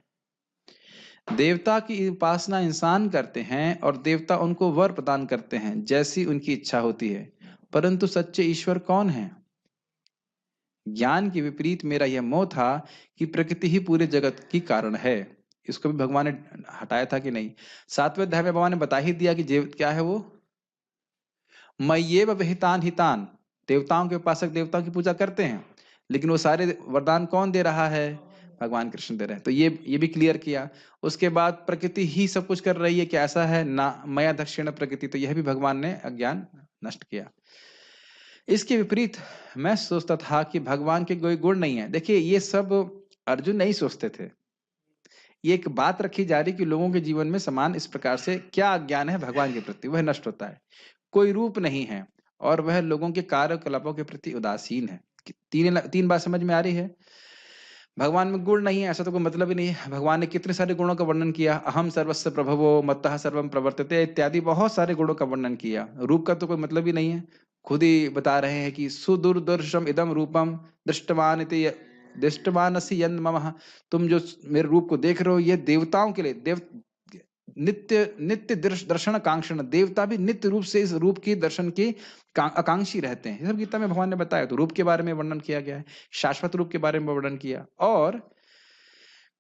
देवता की उपासना इंसान करते हैं और देवता उनको वर प्रदान करते हैं जैसी उनकी इच्छा होती है, परंतु सच्चे ईश्वर कौन है? ज्ञान के विपरीत मेरा यह मोह था कि प्रकृति ही पूरे जगत की कारण है। इसको भी भगवान ने हटाया था कि नहीं? 7वें अध्याय में भगवान ने बता ही दिया कि जीव क्या है वो, मय्येव विहितान हितान। देवताओं के उपासक देवताओं की पूजा करते हैं, लेकिन वो सारे वरदान कौन दे रहा है? भगवान कृष्ण दे रहे हैं। तो ये भी क्लियर किया। उसके बाद प्रकृति ही सब कुछ कर रही है, क्या ऐसा है ना? मया दक्षिण प्रकृति, तो यह भी भगवान ने अज्ञान नष्ट किया। इसके विपरीत मैं सोचता था कि भगवान के कोई गुण नहीं है। देखिए ये सब अर्जुन नहीं सोचते थे, ये एक बात रखी जा रही कि लोगों के जीवन में समान इस प्रकार से क्या अज्ञान है भगवान के प्रति, वह नष्ट होता है। कोई रूप नहीं है और वह लोगों के कार्यकलापों के प्रति उदासीन है। तीन बात समझ में आ रही है? भगवान में गुण नहीं है ऐसा तो कोई मतलब ही नहीं है। भगवान ने कितने सारे गुणों का वर्णन किया, अहम सर्वस्व प्रभवो मत्तः सर्वम प्रवर्तते इत्यादि बहुत सारे गुणों का वर्णन किया। रूप का तो कोई मतलब ही नहीं है। खुद ही बता रहे हैं कि सुदुर्दर्शम इदम रूपम दृष्टवान इति दृष्टवानसि यन् मम। तुम जो मेरे रूप को देख रहे हो ये देवताओं के लिए, नित्य नित्य दर्शन कांक्षण, देवता भी नित्य रूप से इस रूप की दर्शन की आकांक्षी रहते हैं। ये सब गीता में भगवान ने बताया। तो रूप के बारे में वर्णन किया गया है, शाश्वत रूप के बारे में वर्णन किया, और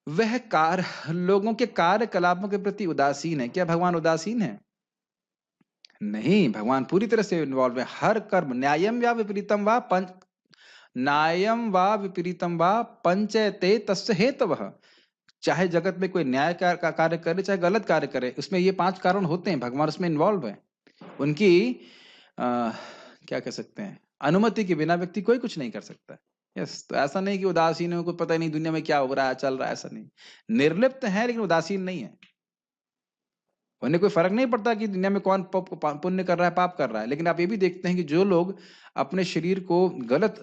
वह लोगों के कार्यकलापों के प्रति उदासीन है। क्या भगवान उदासीन है? नहीं, भगवान पूरी तरह से इन्वॉल्व है। हर कर्म न्यायम या विपरीतम वा न्यायम वा विपरीतम वा पंचयते तस्य हेतवः। चाहे जगत में कोई न्याय का कार्य करे चाहे गलत कार्य करे, उसमें ये 5 कारण होते हैं, भगवान उसमें इन्वॉल्व है। उनकी क्या कह सकते हैं, अनुमति के बिना व्यक्ति कोई कुछ नहीं कर सकता। यस, तो ऐसा नहीं कि उदासीन है, कोई पता ही नहीं दुनिया में क्या हो रहा है, चल रहा है, ऐसा नहीं। निर्लिप्त है लेकिन उदासीन नहीं है। उन्हें कोई फर्क नहीं पड़ता कि दुनिया में कौन पुण्य कर रहा है पाप कर रहा है। लेकिन आप ये भी देखते हैं कि जो लोग अपने शरीर को गलत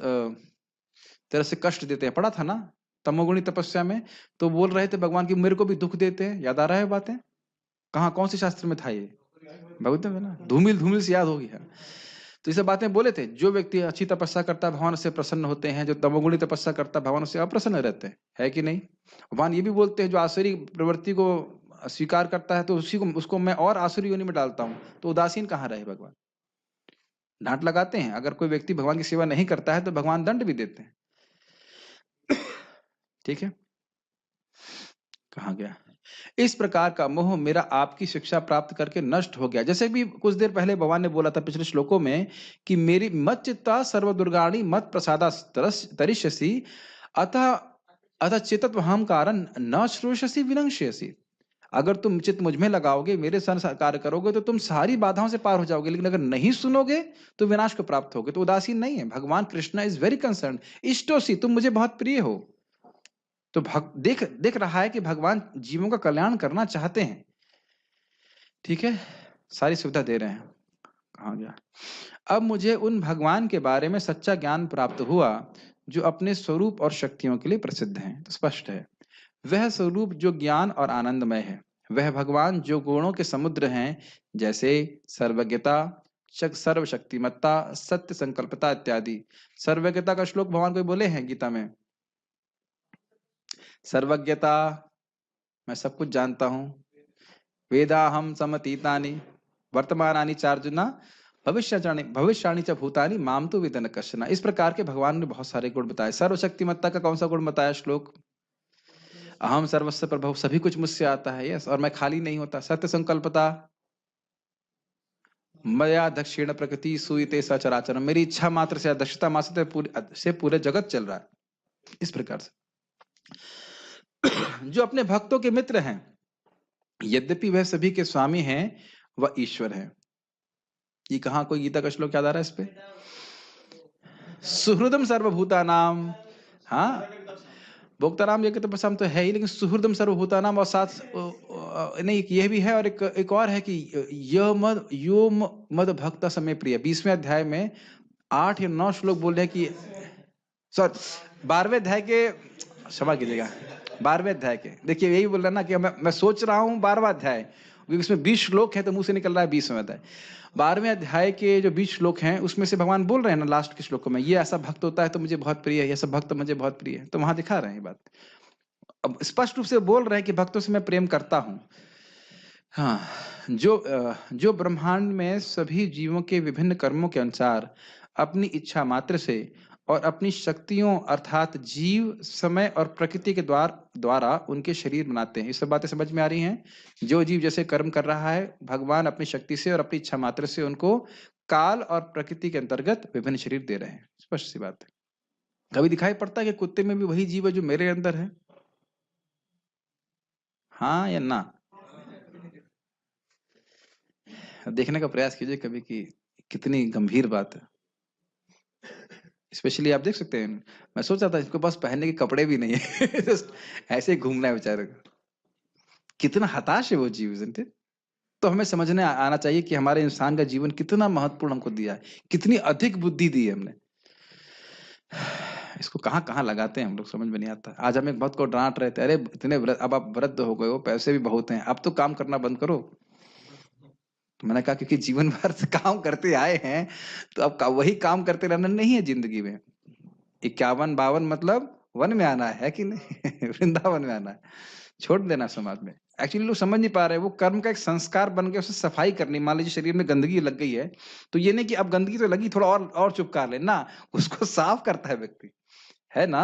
तरह से कष्ट देते हैं, पढ़ा था ना तमोगुणी तपस्या में, तो बोल रहे थे भगवान की मेरे को भी दुख देते हैं। याद आ रहा है बातें? कहाँ, कौन से शास्त्र में था ये? भगवत में ना, धूमिल धूमिल से याद हो गया। तो ये सब बातें बोले थे। जो व्यक्ति अच्छी तपस्या करता है भगवान से प्रसन्न होते हैं, जो तमोगुणी तपस्या करता है भगवान से अप्रसन्न रहते हैं, है कि नहीं? भगवान ये भी बोलते हैं जो आसुरी प्रवृत्ति को स्वीकार करता है तो उसको मैं और आसुरी योनि में डालता हूँ। तो उदासीन कहाँ रहे भगवान? डांट लगाते हैं। अगर कोई व्यक्ति भगवान की सेवा नहीं करता है तो भगवान दंड भी देते हैं। ठीक है, कहाँ गया? इस प्रकार का मोह मेरा आपकी शिक्षा प्राप्त करके नष्ट हो गया। जैसे भी कुछ देर पहले भगवान ने बोला था पिछले श्लोकों में कि मेरी मत चित्ता सर्वदुर्गाणी मत प्रसादा तरिष्यसि अतः अतः चित्त हम कारण न श्रोष्यसि विनश्यसि। अगर तुम चित्त मुझ में लगाओगे, मेरे साथ कार्य करोगे तो तुम सारी बाधाओं से पार हो जाओगे, लेकिन अगर नहीं सुनोगे तो विनाश को प्राप्त होगे। तो उदासीन नहीं है भगवान। Krishna is very concern. इष्टोसी, तुम मुझे बहुत प्रिय हो। तो देख रहा है कि भगवान जीवों का कल्याण करना चाहते हैं। ठीक है, सारी सुविधा दे रहे हैं। कहाँ गया? अब मुझे उन भगवान के बारे में सच्चा ज्ञान प्राप्त हुआ जो अपने स्वरूप और शक्तियों के लिए प्रसिद्ध हैं। तो स्पष्ट है वह स्वरूप जो ज्ञान और आनंदमय है, वह भगवान जो गुणों के समुद्र हैं, जैसे सर्वज्ञता, सर्वशक्तिमत्ता, सत्य संकल्पता इत्यादि। सर्वज्ञता का श्लोक भगवान को बोले हैं गीता में। सर्वज्ञता, मैं सब कुछ जानता हूं। वेदाहम समतीतानि वर्तमानानि चार्जुना भविष्याणि च भूतानि माम तु विदन कश्चन। इस प्रकार के भगवान ने बहुत सारे गुण बताए। सर्वशक्तिमत्ता का कौन सा गुण बताया श्लोक? अहम सर्वस्व प्रभव, सभी कुछ मुझसे आता है, यस, और मैं खाली नहीं होता। सत्य संकल्पता, मया दक्षिण प्रकृति सुईते सचराचर, मेरी इच्छा मात्र से, दक्षता मात्र से पूरे जगत चल रहा है। इस प्रकार से जो अपने भक्तों के मित्र हैं, यद्यपि वह सभी के स्वामी हैं, वह ईश्वर है। ये कहाँ कोई गीता का श्लोक याद आ रहा है इस पे? सुहृदम सर्वभूतानाम, हाँ, भोक्ताराम ये तो प्रसम तो है ही, लेकिन सुहृदम सर्वभूतानाम और साथ नहीं, ये भी है, और एक और है कि यो मद भक्त समय प्रिय। 20वें अध्याय में 8 या 9 श्लोक बोल रहे हैं कि, सॉरी 12वें अध्याय के, क्षमा कीजिएगा, 12वें अध्याय के, देखिए यही बोल रहा है ना कि मैं सोच रहा हूँ 12वां अध्याय, क्योंकि उसमें 20 श्लोक है तो मुंह से निकल रहा है 20वें अध्याय। 12वें अध्याय के जो 20 श्लोक हैं उसमें से भगवान बोल रहे हैं ना लास्ट के श्लोकों में, ये ऐसा भक्त होता है तो मुझे बहुत प्रिय है, ये सब भक्त मुझे बहुत प्रिय है, तो वहां दिखा रहे हैं ये बात। अब स्पष्ट रूप से बोल रहे हैं कि भक्तों से मैं प्रेम करता हूं। हाँ, जो ब्रह्मांड में सभी जीवों के विभिन्न कर्मों के अनुसार अपनी इच्छा मात्र से और अपनी शक्तियों अर्थात जीव, समय और प्रकृति के द्वारा उनके शरीर बनाते हैं। ये सब बातें समझ में आ रही हैं? जो जीव जैसे कर्म कर रहा है, भगवान अपनी शक्ति से और अपनी इच्छा मात्र से उनको काल और प्रकृति के अंतर्गत विभिन्न शरीर दे रहे हैं। स्पष्ट सी बात है। कभी दिखाई पड़ता है कि कुत्ते में भी वही जीव है जो मेरे अंदर है? हाँ या ना? देखने का प्रयास कीजिए कभी कि कितनी गंभीर बात है। स्पेशली आप देख सकते हैं, मैं सोच रहा था इसके पास पहनने के कपड़े भी नहीं है ऐसे ही घूमना है बेचारे को। कितना हताश है वो जीव, isn't it? तो हमें समझने आना चाहिए कि हमारे इंसान का जीवन कितना महत्वपूर्ण हमको दिया है, कितनी अधिक बुद्धि दी है हमने। इसको कहाँ कहाँ लगाते हैं हम लोग, समझ में नहीं आता। आज हम एक भक्त को डांट रहे थे, अरे इतने अब आप वृद्ध हो गए हो, पैसे भी बहुत हैं, अब तो काम करना बंद करो। तो मैंने कहा क्योंकि जीवन भर से काम करते आए हैं, तो अब वही काम करते रहना नहीं है जिंदगी में। 51-52 मतलब वन में आना है कि नहीं वृंदावन में आना है, छोड़ देना समाज में। एक्चुअली लोग समझ नहीं पा रहे, वो कर्म का एक संस्कार बन गया, उसे सफाई करनी। मान लीजिए शरीर में गंदगी लग गई है, तो ये नहीं कि अब गंदगी तो लगी, थोड़ा और चुपका ले ना, उसको साफ करता है व्यक्ति, है ना।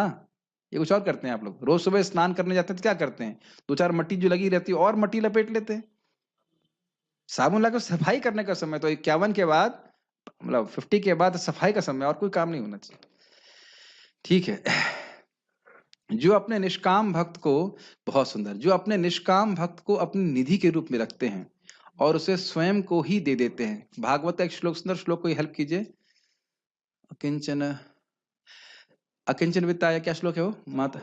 ये कुछ और करते हैं आप लोग, रोज सुबह स्नान करने जाते हैं तो क्या करते हैं, 2-4 मट्टी जो लगी रहती है और मट्टी लपेट लेते हैं। साबुन लाकर सफाई करने का समय तो 51 के बाद, मतलब 50 के बाद सफाई का समय, और कोई काम नहीं होना चाहिए। ठीक है। जो अपने निष्काम भक्त को, बहुत सुंदर, जो अपने निष्काम भक्त को अपनी निधि के रूप में रखते हैं और उसे स्वयं को ही दे देते हैं। भागवत का एक श्लोक, सुंदर श्लोक, कोई हेल्प कीजिए। अकिंचन वित्ताय, क्या श्लोक है वो माता?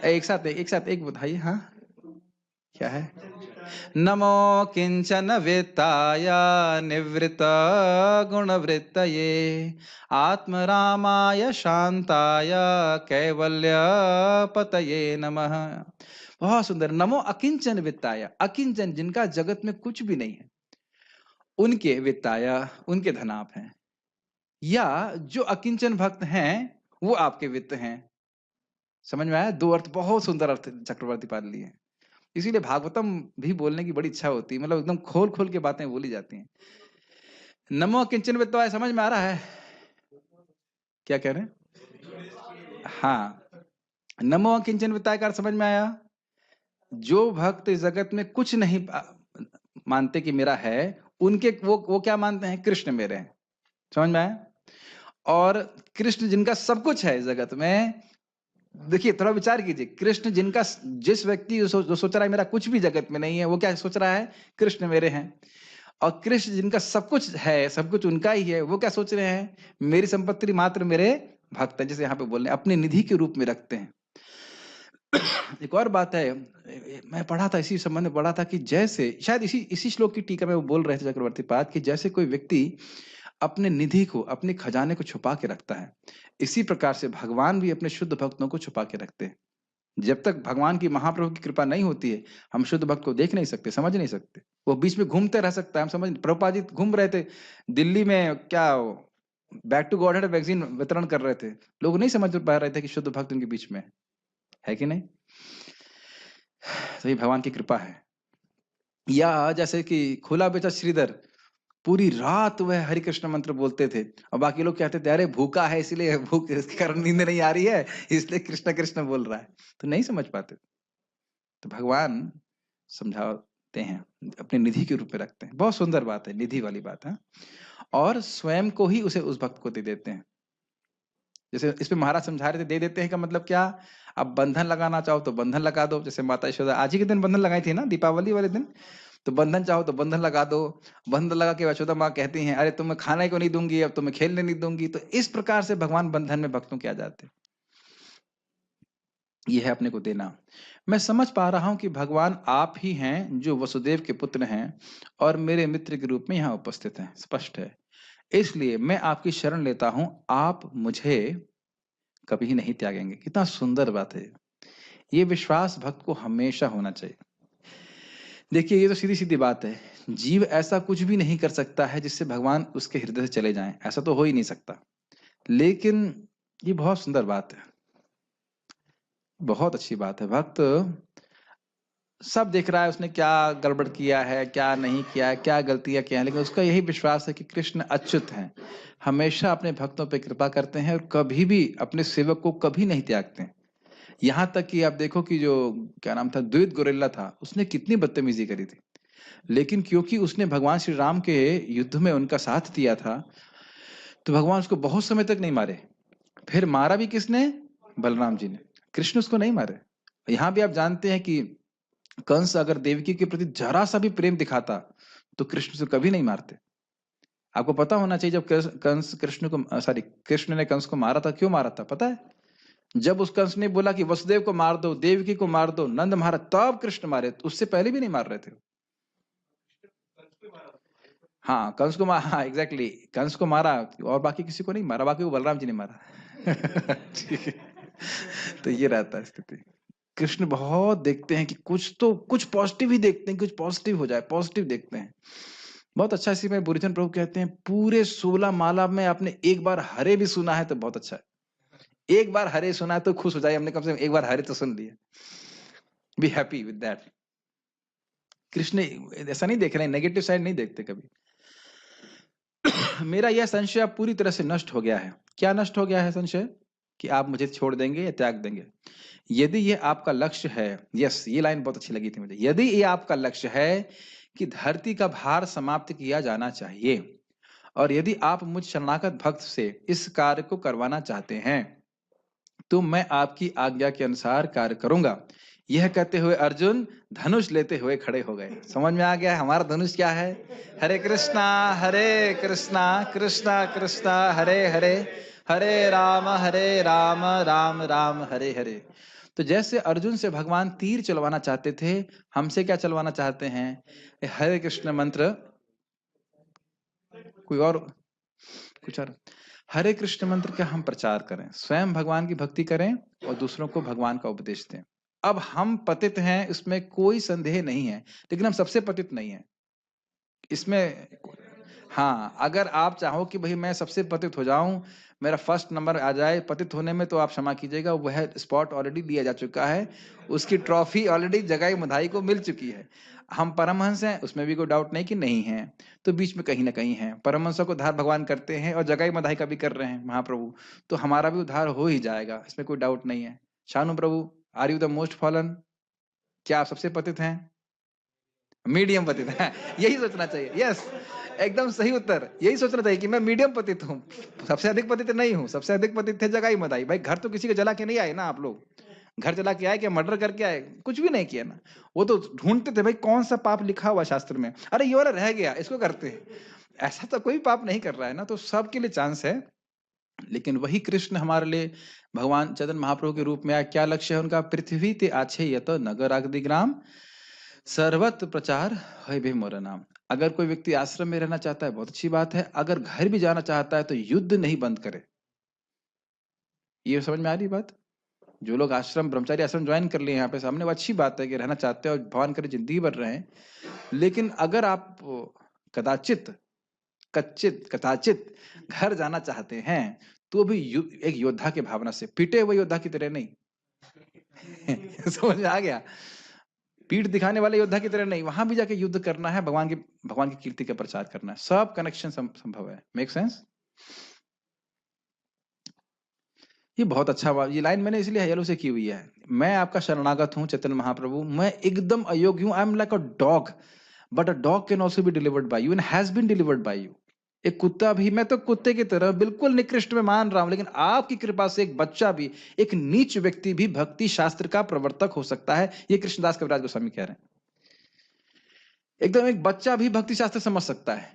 एक साथ एक बताइए। हाँ, क्या है? नमो किंचन वित्ताय निवृत्त गुणवृत्तये आत्मरामाय शांताय कैवल्य पतये नमः। बहुत सुंदर। नमो अकिंचन वित्ताय, अकिंचन जिनका जगत में कुछ भी नहीं है, उनके वित्ताय, उनके धनाप हैं, या जो अकिंचन भक्त हैं वो आपके वित्त हैं। समझ में आया? 2 अर्थ, बहुत सुंदर अर्थ चक्रवर्ती पाल लिए हैं। इसीलिए भागवतम भी बोलने की बड़ी इच्छा होती है, मतलब एकदम खोल खोल के बातें बोली जाती हैं। नमो किंचन वित्ताय समझ में आ रहा है? क्या कह रहे हैं? हाँ, नमो किंचन वित्ताय का समझ में आया? जो भक्त इस जगत में कुछ नहीं मानते कि मेरा है, उनके वो क्या मानते हैं? कृष्ण मेरे हैं। समझ में आया? और कृष्ण जिनका सब कुछ है इस जगत में, देखिए थोड़ा विचार कीजिए, कृष्ण जिनका, जिस व्यक्ति जो सोच रहा है मेरा कुछ भी जगत में नहीं है, वो क्या सोच रहा है? कृष्ण मेरे हैं। और कृष्ण जिनका सब कुछ है, सब कुछ उनका ही है, वो क्या सोच रहे हैं? मेरी संपत्ति मात्र मेरे भक्त है, जैसे यहाँ पे बोल रहे हैं, अपने निधि के रूप में रखते हैं। एक और बात है, मैं पढ़ा था, इसी संबंध में पढ़ा था कि जैसे, शायद इसी श्लोक की टीका में वो बोल रहे थे चक्रवर्ती पाद, कि जैसे कोई व्यक्ति अपने निधि को, अपने खजाने को छुपा के रखता है, इसी प्रकार से भगवान भी अपने शुद्ध भक्तों को छुपा के रखते हैं। जब तक भगवान की, महाप्रभु की कृपा नहीं होती है, हम शुद्ध भक्त को देख नहीं सकते, समझ नहीं सकते। वो बीच में घूमते रह सकता है, हम समझ। प्रभुपाद जी घूम रहे थे दिल्ली में, क्या बैक टू गॉडहेड वैक्सीन वितरण कर रहे थे, लोग नहीं समझ पा रहे थे कि शुद्ध भक्त उनके बीच में है कि नहीं। तो ये भगवान की कृपा है। या जैसे कि खुला बेचा श्रीधर, पूरी रात वह हरि कृष्ण मंत्र बोलते थे, और बाकी लोग कहते थे अरे भूखा है, इसलिए भूख, इसके कारण नींद नहीं आ रही है, इसलिए कृष्ण कृष्ण बोल रहा है, तो नहीं समझ पाते। तो भगवान समझाते हैं, अपने निधि के रूप में रखते हैं। बहुत सुंदर बात है, निधि वाली बात है। और स्वयं को ही उसे उस भक्त को दे देते हैं। जैसे इसमें महाराज समझा रहे थे, दे देते हैं का मतलब क्या? अब बंधन लगाना चाहो तो बंधन लगा दो, जैसे माता यशोदा आज ही के दिन बंधन लगाई थी ना, दीपावली वाले दिन। तो बंधन चाहो तो बंधन लगा दो। बंधन लगा के यशोदा माँ कहती हैं, अरे तुम्हें खाने को नहीं दूंगी, अब तुम्हें खेलने नहीं दूंगी। तो इस प्रकार से भगवान बंधन में भक्तों के आ जाते हैं। यह है अपने को देना। मैं समझ पा रहा हूं कि भगवान आप ही हैं जो वसुदेव के पुत्र हैं और मेरे मित्र के रूप में यहाँ उपस्थित हैं, स्पष्ट है। इसलिए मैं आपकी शरण लेता हूं, आप मुझे कभी नहीं त्यागेंगे। कितना सुंदर बात है। ये विश्वास भक्त को हमेशा होना चाहिए। देखिए, ये तो सीधी सीधी बात है। जीव ऐसा कुछ भी नहीं कर सकता है जिससे भगवान उसके हृदय से चले जाएं, ऐसा तो हो ही नहीं सकता। लेकिन ये बहुत सुंदर बात है, बहुत अच्छी बात है। भक्त सब देख रहा है उसने क्या गड़बड़ किया है, क्या नहीं किया है, क्या गलतियां किया है, लेकिन उसका यही विश्वास है कि कृष्ण अच्युत हैं, हमेशा अपने भक्तों पर कृपा करते हैं और कभी भी अपने सेवक को कभी नहीं त्यागते। यहाँ तक कि आप देखो कि जो क्या नाम था, द्वैत गोरिल्ला था, उसने कितनी बदतमीजी करी थी, लेकिन क्योंकि उसने भगवान श्री राम के युद्ध में उनका साथ दिया था, तो भगवान उसको बहुत समय तक नहीं मारे। फिर मारा भी किसने? बलराम जी ने। कृष्ण उसको नहीं मारे। यहाँ भी आप जानते हैं कि कंस अगर देवकी के प्रति जरा सा भी प्रेम दिखाता तो कृष्ण से कभी नहीं मारते। आपको पता होना चाहिए, जब कंस कृष्ण को सॉरी कृष्ण ने कंस को मारा था, क्यों मारा था पता है? जब उस कंस ने बोला कि वसुदेव को मार दो, देवकी को मार दो, नंद महाराज, तब कृष्ण मारे, उससे पहले भी नहीं मार रहे थे। हाँ, कंस को मारा, हाँ एग्जैक्टली, कंस को मारा और बाकी किसी को नहीं मारा, बाकी को बलराम जी ने मारा। ठीक है, तो ये रहता है स्थिति। कृष्ण बहुत देखते हैं कि कुछ तो कुछ पॉजिटिव ही देखते हैं, कुछ पॉजिटिव हो जाए, पॉजिटिव देखते हैं। बहुत अच्छा। इसी में बुरिजन प्रभु कहते हैं, पूरे 16 माला में आपने एक बार हरे भी सुना है तो बहुत अच्छा है। एक बार हरे सुना है तो खुश हो जाए, हमने कम से कम एक बार हरे तो सुन लिया। Be happy with that. Krishna ऐसा नहीं देख रहे हैं, नेगेटिव साइड नहीं देखते कभी। मेरा यह संशय अब पूरी तरह से नष्ट हो गया है। क्या नष्ट हो गया है संशय? कि आप मुझे छोड़ देंगे या त्याग देंगे। यदि ये आपका लक्ष्य है, यस, ये लाइन बहुत अच्छी लगी थी मुझे, यदि ये आपका लक्ष्य है कि धरती का भार समाप्त किया जाना चाहिए और यदि आप मुझ शरणागत भक्त से इस कार्य को करवाना चाहते हैं, तो मैं आपकी आज्ञा के अनुसार कार्य करूंगा। यह कहते हुए अर्जुन धनुष लेते हुए खड़े हो गए। समझ में आ गया हमारा धनुष क्या है? हरे कृष्णा कृष्णा कृष्णा हरे हरे, हरे राम राम राम हरे हरे। तो जैसे अर्जुन से भगवान तीर चलवाना चाहते थे, हमसे क्या चलवाना चाहते हैं? हरे कृष्ण मंत्र। कोई और कुछ और? हरे कृष्ण मंत्र का हम प्रचार करें, स्वयं भगवान की भक्ति करें और दूसरों को भगवान का उपदेश दें। अब हम पतित हैं, इसमें कोई संदेह नहीं है, लेकिन हम सबसे पतित नहीं है इसमें। हाँ, अगर आप चाहो कि भाई मैं सबसे पतित हो जाऊं, मेरा फर्स्ट नंबर आ जाए पतित होने में, तो आप क्षमा कीजिएगा, वह स्पॉट ऑलरेडी दिया जा चुका है, उसकी ट्रॉफी ऑलरेडी जगाई मधाई को मिल चुकी है। हम परमहंस हैं, उसमें भी कोई डाउट नहीं कि नहीं है, तो बीच में कहीं ना कहीं है। परमहंसों को उद्धार भगवान करते हैं और जगाई मधाई का भी कर रहे हैं महाप्रभु, तो हमारा भी उद्धार हो ही जाएगा, इसमें कोई डाउट नहीं है। Shanu Prabhu, are you the most fallen? क्या आप सबसे पतित हैं? मीडियम पतित है। यही सोचना चाहिए। यस, एकदम सही उत्तर, यही सोचना चाहिए कि मैं मीडियम पतित हूँ, सबसे अधिक पतित नहीं हूँ। सबसे अधिक पतित थे जगाई मदाई। भाई घर तो किसी को जला के नहीं आए ना आप लोग, घर जला के आए क्या? मर्डर करके आए? कुछ भी नहीं किया ना। वो तो ढूंढते थे भाई कौन सा पाप लिखा हुआ शास्त्र में, अरे ये वाला रह गया, इसको करते हैं। ऐसा तो कोई पाप नहीं कर रहा है ना, तो सबके लिए चांस है। लेकिन वही कृष्ण हमारे लिए भगवान चैतन्य महाप्रभु के रूप में आया। क्या लक्ष्य है उनका? पृथ्वी ते आछे यत नगर आगदि ग्राम, सर्वत्र प्रचार है भी मोरा नाम। अगर कोई व्यक्ति आश्रम में रहना चाहता है, बहुत अच्छी बात है। अगर घर भी जाना चाहता है तो युद्ध नहीं बंद करे। ये समझ में आ रही बात? जो लोग आश्रम, ब्रह्मचारी आश्रम ज्वाइन कर लिए यहाँ पे सामने, वो अच्छी बात है कि रहना चाहते हैं और भगवान करे जिंदगी भर रहे हैं। लेकिन अगर आप कदाचित कदाचित घर जाना चाहते हैं, तो भी एक योद्धा के भावना से, पीटे हुए योद्धा की तरह नहीं। समझ में आ गया? पीठ दिखाने वाले योद्धा की तरह नहीं, वहां भी जाके युद्ध करना है, भगवान की कीर्ति का प्रचार करना है। सब कनेक्शन संभव है। Make sense? ये बहुत अच्छा ये लाइन मैंने इसलिए हयलो से की हुई है। मैं आपका शरणागत हूँ चैतन्य महाप्रभु, मैं एकदम अयोग्य हूँ। I am like a dog, but a dog can also be delivered by you and has been delivered by you. एक कुत्ता भी, मैं तो कुत्ते की तरह बिल्कुल निकृष्ट में मान रहा हूं, लेकिन आपकी कृपा से एक बच्चा भी, एक नीच व्यक्ति भी भक्ति शास्त्र का प्रवर्तक हो सकता है। ये कृष्णदास कविराज गोस्वामी कह रहे हैं। एकदम एक बच्चा भी भक्ति शास्त्र समझ सकता है।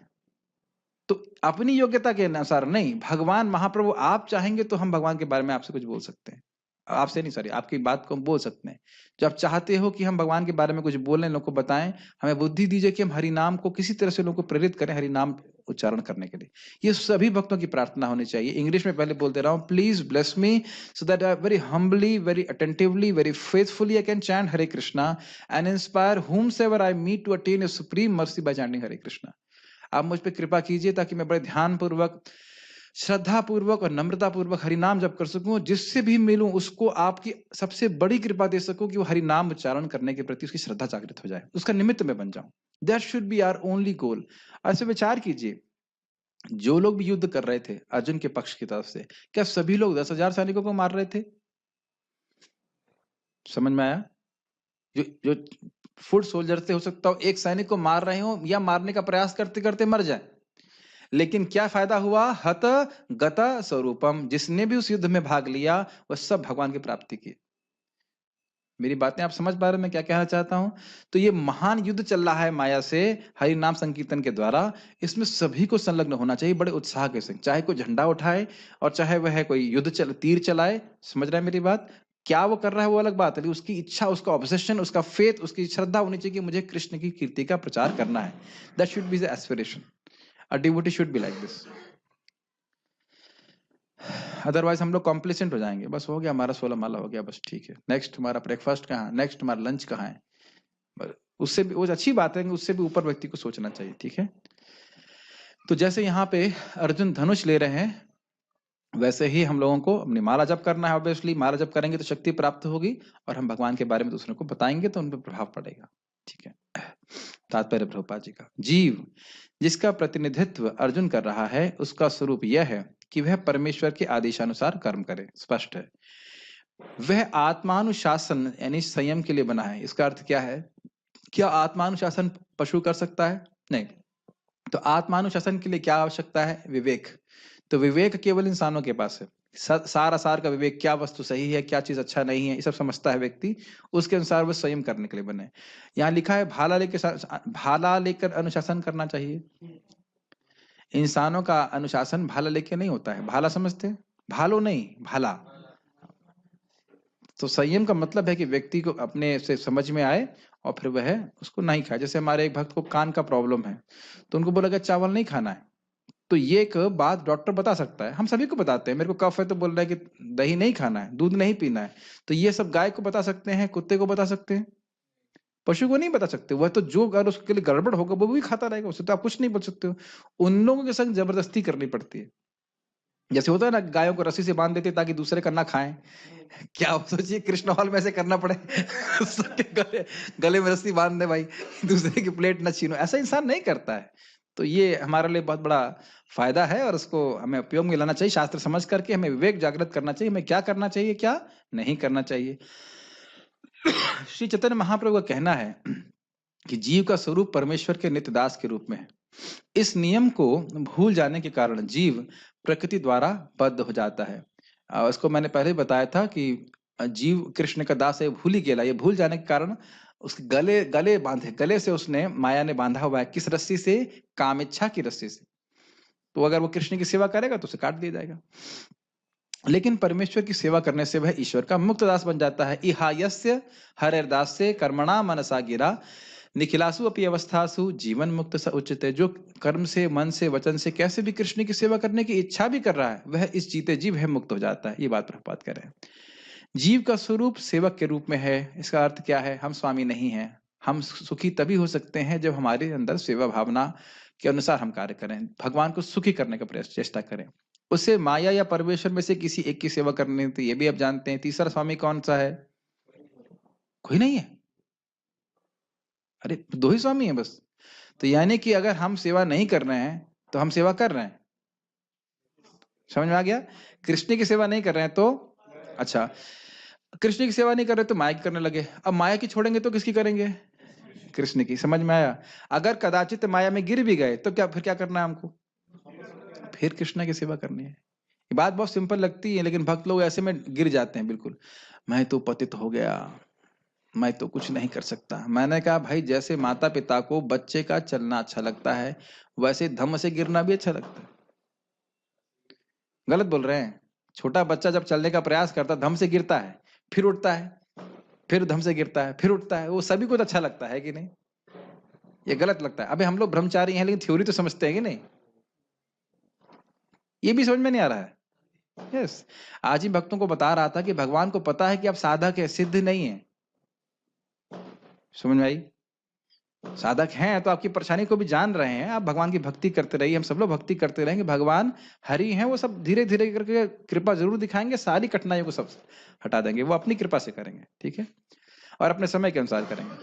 तो अपनी योग्यता के अनुसार नहीं, भगवान महाप्रभु आप चाहेंगे तो हम भगवान के बारे में आपसे कुछ बोल सकते हैं। आपसे नहीं, सॉरी, आपकी बात को हम बोल सकते हैं। जो आप चाहते हो कि हम भगवान के बारे में कुछ बोलें, लोगों को बताएं, हमें बुद्धि दीजिए कि हम हरि नाम को किसी तरह से लोगों को प्रेरित करें हरि नाम उच्चारण करने के लिए। ये सभी भक्तों की प्रार्थना होनी चाहिए। इंग्लिश में पहले बोलते रहा हूं, please bless me so that I very humbly, very attentively, very faithfully I can chant Hare Krishna and inspire whomsoever I meet to attain a supreme mercy by chanting हरे कृष्णा। आप मुझ पे कृपा कीजिए ताकि मैं बड़े ध्यान पूर्वक, श्रद्धा पूर्वक और नम्रता पूर्वक हरि नाम जप कर सकूं। जिससे भी मिलूं उसको आपकी सबसे बड़ी कृपा दे सकूं कि वो हरि नाम उच्चारण करने के प्रति उसकी श्रद्धा जागृत हो जाए, उसका निमित्त में बन जाऊं। That should be our only goal. ऐसे विचार कीजिए, जो लोग भी युद्ध कर रहे थे अर्जुन के पक्ष की तरफ से, क्या सभी लोग 10,000 सैनिकों को मार रहे थे? समझ में आया? जो जो फुट सोल्जर थे, हो सकता हो एक सैनिक को मार रहे हो या मारने का प्रयास करते करते मर जाए, लेकिन क्या फायदा हुआ? हत गत स्वरूपम। जिसने भी उस युद्ध में भाग लिया वह सब भगवान की प्राप्ति की। मेरी बातें आप समझ पा रहे हैं मैं क्या कहना चाहता हूं? तो ये महान युद्ध चल रहा है माया से हरि नाम संकीर्तन के द्वारा। इसमें सभी को संलग्न होना चाहिए बड़े उत्साह के संग, चाहे कोई झंडा उठाए और चाहे वह कोई तीर चलाए। समझ रहा है मेरी बात? क्या वो कर रहा है वो अलग बात है, लेकिन उसकी इच्छा, उसका ऑब्सेशन, उसका फेथ, उसकी श्रद्धा होनी चाहिए कि मुझे कृष्ण की कीर्ति का प्रचार करना है। That should be the aspiration. A devotee should be like this. Otherwise हम लोग कॉम्प्लिसेंट हो जाएंगे। बस हो गया हमारा 16 माला हो गया, बस ठीक है। नेक्स्ट हमारा ब्रेकफास्ट कहाँ, नेक्स्ट हमारा लंच कहाँ है? उससे भी वो अच्छी बात है, उससे भी ऊपर व्यक्ति को सोचना चाहिए। ठीक है, तो जैसे यहाँ पे अर्जुन धनुष ले रहे हैं, वैसे ही हम लोगों को अपनी माला जप करना है। ऑब्वियसली माला जप करेंगे तो शक्ति प्राप्त होगी और हम भगवान के बारे में दूसरों को बताएंगे तो उन पर प्रभाव पड़ेगा। ठीक है, तात्पर्य प्रभुपाद जी का, जीव जिसका प्रतिनिधित्व अर्जुन कर रहा है उसका स्वरूप यह है कि वह परमेश्वर के आदेशानुसार कर्म करे। स्पष्ट है, वह आत्मानुशासन यानी संयम के लिए बना है। इसका अर्थ क्या है? क्या आत्मानुशासन पशु कर सकता है? नहीं। तो आत्मानुशासन के लिए क्या आवश्यकता है? विवेक। तो विवेक केवल इंसानों के पास है। सार असार का विवेक, क्या वस्तु सही है, क्या चीज अच्छा नहीं है, ये सब समझता है व्यक्ति। उसके अनुसार वो संयम करने के लिए बने। यहाँ लिखा है भाला लेकर अनुशासन करना चाहिए। इंसानों का अनुशासन भाला लेके नहीं होता है। भाला समझते हैं? भालो नहीं, भाला। तो संयम का मतलब है कि व्यक्ति को अपने से समझ में आए और फिर वह उसको नहीं खाए। जैसे हमारे एक भक्त को कान का प्रॉब्लम है, तो उनको बोला गया चावल नहीं खाना है। तो ये एक बात डॉक्टर बता सकता है, हम सभी को बताते हैं। मेरे को कफ है तो बोल रहा है कि दही नहीं खाना है, दूध नहीं पीना है। तो ये सब गाय को बता सकते हैं, कुत्ते को बता सकते हैं, पशु को नहीं बता सकते। वह तो जो अगर उसके लिए गड़बड़ होगा वो भी खाता रहेगा, उससे तो आप कुछ नहीं बोल सकते हो। उन लोगों के संग जबरदस्ती करनी पड़ती है। जैसे होता है ना, गायों को रस्सी से बांध देते ताकि दूसरे का ना खाएं। क्या आप सोचिए कृष्ण हॉल में ऐसे करना पड़े सबके गले में रस्सी बांध दे भाई, दूसरे की प्लेट ना छीनो। ऐसा इंसान नहीं करता है। तो ये हमारे लिए बहुत बड़ा फायदा है और उसको हमें उपयोग में लाना चाहिए। शास्त्र समझ करके हमें विवेक जागृत करना चाहिए, हमें क्या करना चाहिए, क्या नहीं करना चाहिए। श्री चैतन्य महाप्रभु का कहना है कि जीव का स्वरूप परमेश्वर के नित्य दास के रूप में है। इस नियम को भूल जाने के कारण जीव प्रकृति द्वारा बद्ध हो जाता है। इसको मैंने पहले बताया था कि जीव कृष्ण का दास है, भूल ही गेला। ये भूल जाने के कारण उसके गले गले बांधे, गले से उसने माया ने बांधा हुआ है। किस रस्सी से? कामेच्छा की रस्सी से। तो अगर वो कृष्ण की सेवा करेगा तो उसे काट दिया जाएगा। लेकिन परमेश्वर की सेवा करने से वह ईश्वर का मुक्त दास बन जाता है। इहायस्य हरेर्दास्य कर्मणा मनसा गिरा निखिलासु अपनी अवस्थासु जीवन मुक्त स उच्चते। जो कर्म से, मन से, वचन से कैसे भी कृष्ण की सेवा करने की इच्छा भी कर रहा है, वह इस जीते जी वह मुक्त हो जाता है। ये बात प्रभुपाद कह रहे हैं। जीव का स्वरूप सेवक के रूप में है। इसका अर्थ क्या है? हम स्वामी नहीं हैं। हम सुखी तभी हो सकते हैं जब हमारे अंदर सेवा भावना के अनुसार हम कार्य करें, भगवान को सुखी करने का प्रयास चेष्टा करें। उसे माया या परमेश्वर में से किसी एक की सेवा करनी थी, ये भी आप जानते हैं। तीसरा स्वामी कौन सा है? कोई नहीं है। अरे दो ही स्वामी है बस। तो यानी कि अगर हम सेवा नहीं कर रहे हैं तो हम सेवा कर रहे हैं। समझ में आ गया? कृष्ण की सेवा नहीं कर रहे हैं तो अच्छा, कृष्ण की सेवा नहीं कर रहे तो माया की करने लगे, अब माया की छोड़ेंगे तो किसकी करेंगे? कृष्ण की। समझ में आया? अगर कदाचित माया में गिर भी गए तो क्या, फिर क्या करना है हमको? फिर कृष्ण की सेवा करनी है। ये बात बहुत सिंपल लगती है, लेकिन भक्त लोग ऐसे में गिर जाते हैं बिल्कुल। मैं तो पतित हो गया, मैं तो कुछ नहीं कर सकता। मैंने कहा भाई, जैसे माता पिता को बच्चे का चलना अच्छा लगता है, वैसे धम्म से गिरना भी अच्छा लगता है। गलत बोल रहे हैं? छोटा बच्चा जब चलने का प्रयास करता है, धम से गिरता है, फिर उठता है, फिर धम से गिरता है, फिर उठता है, वो सभी को तो अच्छा लगता है कि नहीं? ये गलत लगता है। अबे हम लोग ब्रह्मचारी हैं, लेकिन थ्योरी तो समझते हैं कि नहीं? ये भी समझ में नहीं आ रहा है। यस, आज ही भक्तों को बता रहा था कि भगवान को पता है कि आप साधक है, सिद्ध नहीं है। समझ में आई? साधक हैं तो आपकी परेशानी को भी जान रहे हैं, आप भगवान की भक्ति करते रहिए, हम सब लोग भक्ति करते रहेंगे। भगवान हरि हैं, वो सब धीरे धीरे करके कृपा जरूर दिखाएंगे, सारी कठिनाइयों को सब हटा देंगे, वो अपनी कृपा से करेंगे, ठीक है, और अपने समय के अनुसार करेंगे।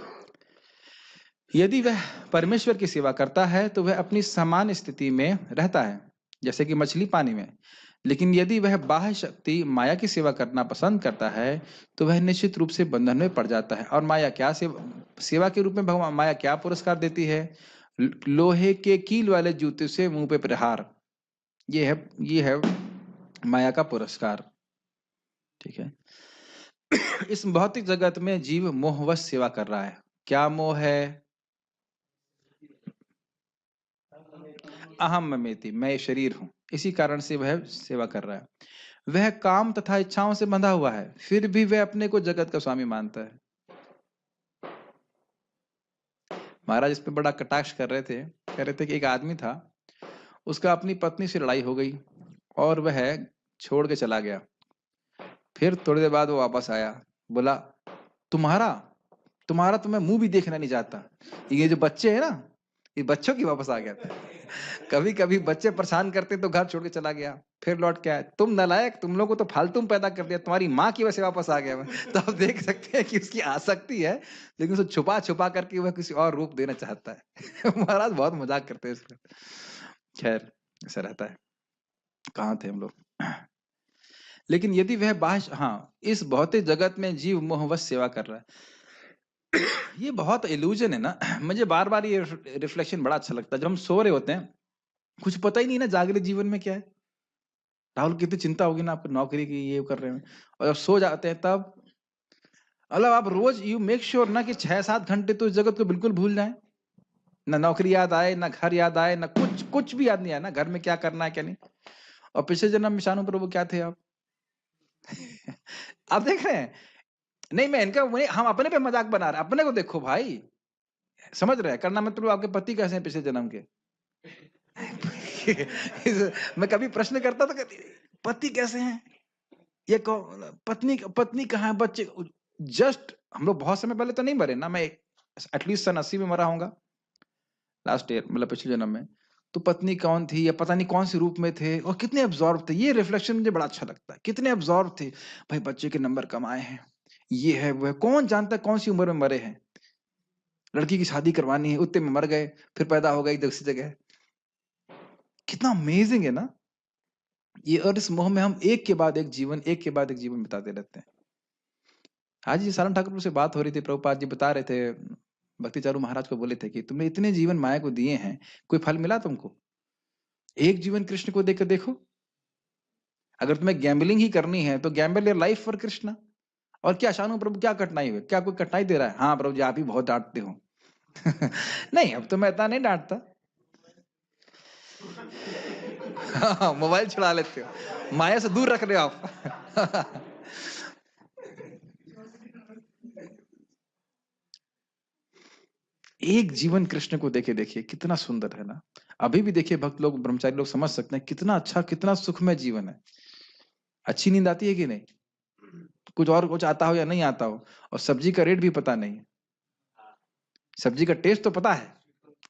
यदि वह परमेश्वर की सेवा करता है तो वह अपनी समान स्थिति में रहता है, जैसे कि मछली पानी में। लेकिन यदि वह बाह्य शक्ति माया की सेवा करना पसंद करता है तो वह निश्चित रूप से बंधन में पड़ जाता है। और माया क्या सेवा के रूप में भगवान माया क्या पुरस्कार देती है? लोहे के कील वाले जूते से मुंह पे प्रहार। ये है माया का पुरस्कार, ठीक है। इस भौतिक जगत में जीव मोहवश सेवा कर रहा है। क्या मोह है? अहम ममेति, मैं शरीर हूं, इसी कारण से वह सेवा कर रहा है। वह काम तथा इच्छाओं से बंधा हुआ है, फिर भी वह अपने को जगत का स्वामी मानता है। महाराज इस पे बड़ा कटाक्ष कर रहे थे, कह रहे थे कि एक आदमी था, उसका अपनी पत्नी से लड़ाई हो गई और वह छोड़ के चला गया। फिर थोड़ी देर बाद वो वापस आया, बोला तुम्हारा तुम्हारा तो मैं मुंह भी देखना नहीं चाहता। ये जो बच्चे हैं ना, ये बच्चों की वापस आ गया था। कभी कभी बच्चे परेशान करते तो घर छोड़ के चला गया, फिर लौट के आया। तुम नालायक, तुम लोग को तो फालतू में पैदा कर दिया, तुम्हारी माँ की वजह से वापस आ गया मैं। तो आप देख सकते हैं कि उसकी आसक्ति है, लेकिन उसे छुपा छुपा करके वह किसी और रूप देना चाहता है। महाराज बहुत मजाक करते हैं इसका। खैर, ऐसा रहता है। कहाँ थे हम लोग? लेकिन यदि वह बाह्य, हाँ, इस भौतिक जगत में जीव मोहवश सेवा कर रहा है। ये बहुत इल्यूजन है ना। मुझे बार बार ये रिफ्लेक्शन बड़ा अच्छा लगता है। जब हम सो रहे होते हैं, कुछ पता ही नहीं ना जागृत जीवन में क्या है। राहुल, कितनी चिंता होगी ना आपको नौकरी की, ये कर रहे हैं, और जब सो जाते हैं तब, मतलब आप रोज यू मेक श्योर ना कि 6-7 घंटे तो इस जगत को बिल्कुल भूल जाएं। ना नौकरी याद आए, ना घर याद आए, ना कुछ कुछ भी याद नहीं आए ना, घर में क्या करना है क्या नहीं। और पिछले जन्म में शानू प्रभु क्या थे आप? आप देख रहे हैं? नहीं, मैं इनका हम अपने पे मजाक बना रहे हैं, अपने को देखो भाई। समझ रहे हैं? करना मतलब आपके पति कैसे हैं पिछले जन्म के? मैं कभी प्रश्न करता था, पति कैसे हैं, ये पत्नी पत्नी कहाँ है, बच्चे। जस्ट हम लोग बहुत समय पहले तो नहीं मरे ना, मैं एटलीस्ट सन 80 में मरा होऊंगा लास्ट ईयर, मतलब पिछले जन्म में। तो पत्नी कौन थी, या पता नहीं कौन से रूप में थे, और कितने अब्जॉर्व थे। ये रिफ्लेक्शन मुझे बड़ा अच्छा लगता है, कितने अब्जॉर्व थे भाई। बच्चे के नंबर कम आए हैं, ये है वो है, कौन जानता है कौन सी उम्र में मरे हैं। लड़की की शादी करवानी है, उतने में मर गए, फिर पैदा हो गई दूसरी जगह। कितना अमेजिंग है ना ये। और इस मोह में हम एक के बाद एक जीवन, एक के बाद एक जीवन बिताते रहते हैं। आज जी सारण ठाकुर से बात हो रही थी, प्रभुपाद जी बता रहे थे, भक्ति चारू महाराज को बोले थे कि तुमने इतने जीवन माया को दिए हैं, कोई फल मिला तुमको? एक जीवन कृष्ण को देकर देखो। अगर तुम्हें गैम्बलिंग ही करनी है तो Gamble your life for Krishna. और क्या शानू प्रभु, क्या कठिनाई हुई? क्या कोई कठिनाई दे रहा है? हाँ प्रभु जी, आप ही बहुत डांटते हो। नहीं, अब तो मैं इतना नहीं डांटता। हाँ, मोबाइल छुड़ा लेते हो, माया से दूर रख रहे हो आप। एक जीवन कृष्ण को देखे देखिए, कितना सुंदर है ना। अभी भी देखिए, भक्त लोग, ब्रह्मचारी लोग समझ सकते हैं कितना अच्छा, कितना सुखमय जीवन है। अच्छी नींद आती है कि नहीं? कुछ और कुछ आता हो या नहीं आता हो, और सब्जी का रेट भी पता नहीं। सब्जी का टेस्ट तो पता है,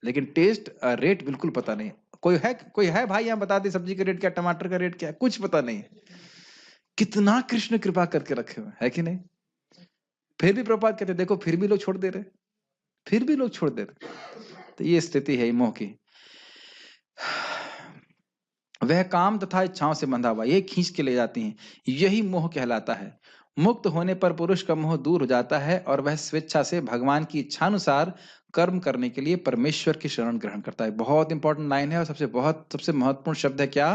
लेकिन टेस्ट रेट बिल्कुल पता नहीं। कोई है भाई यहाँ बता दे सब्जी का रेट क्या, टमाटर का रेट क्या है? कुछ पता नहीं। कितना कृष्ण कृपा करके रखे हुए है कि नहीं? फिर भी प्रभुपाद कहते देखो, फिर भी लोग छोड़ दे रहे, फिर भी लोग छोड़ दे रहे। तो ये स्थिति है मोह की। वह काम तथा इच्छाओं से बंधा हुआ, ये खींच के ले जाती हैं, यही मोह कहलाता है। मुक्त होने पर पुरुष का मोह दूर हो जाता है और वह स्वेच्छा से भगवान की इच्छानुसार कर्म करने के लिए परमेश्वर की शरण ग्रहण करता है। बहुत इंपॉर्टेंट लाइन है और सबसे महत्वपूर्ण शब्द है क्या?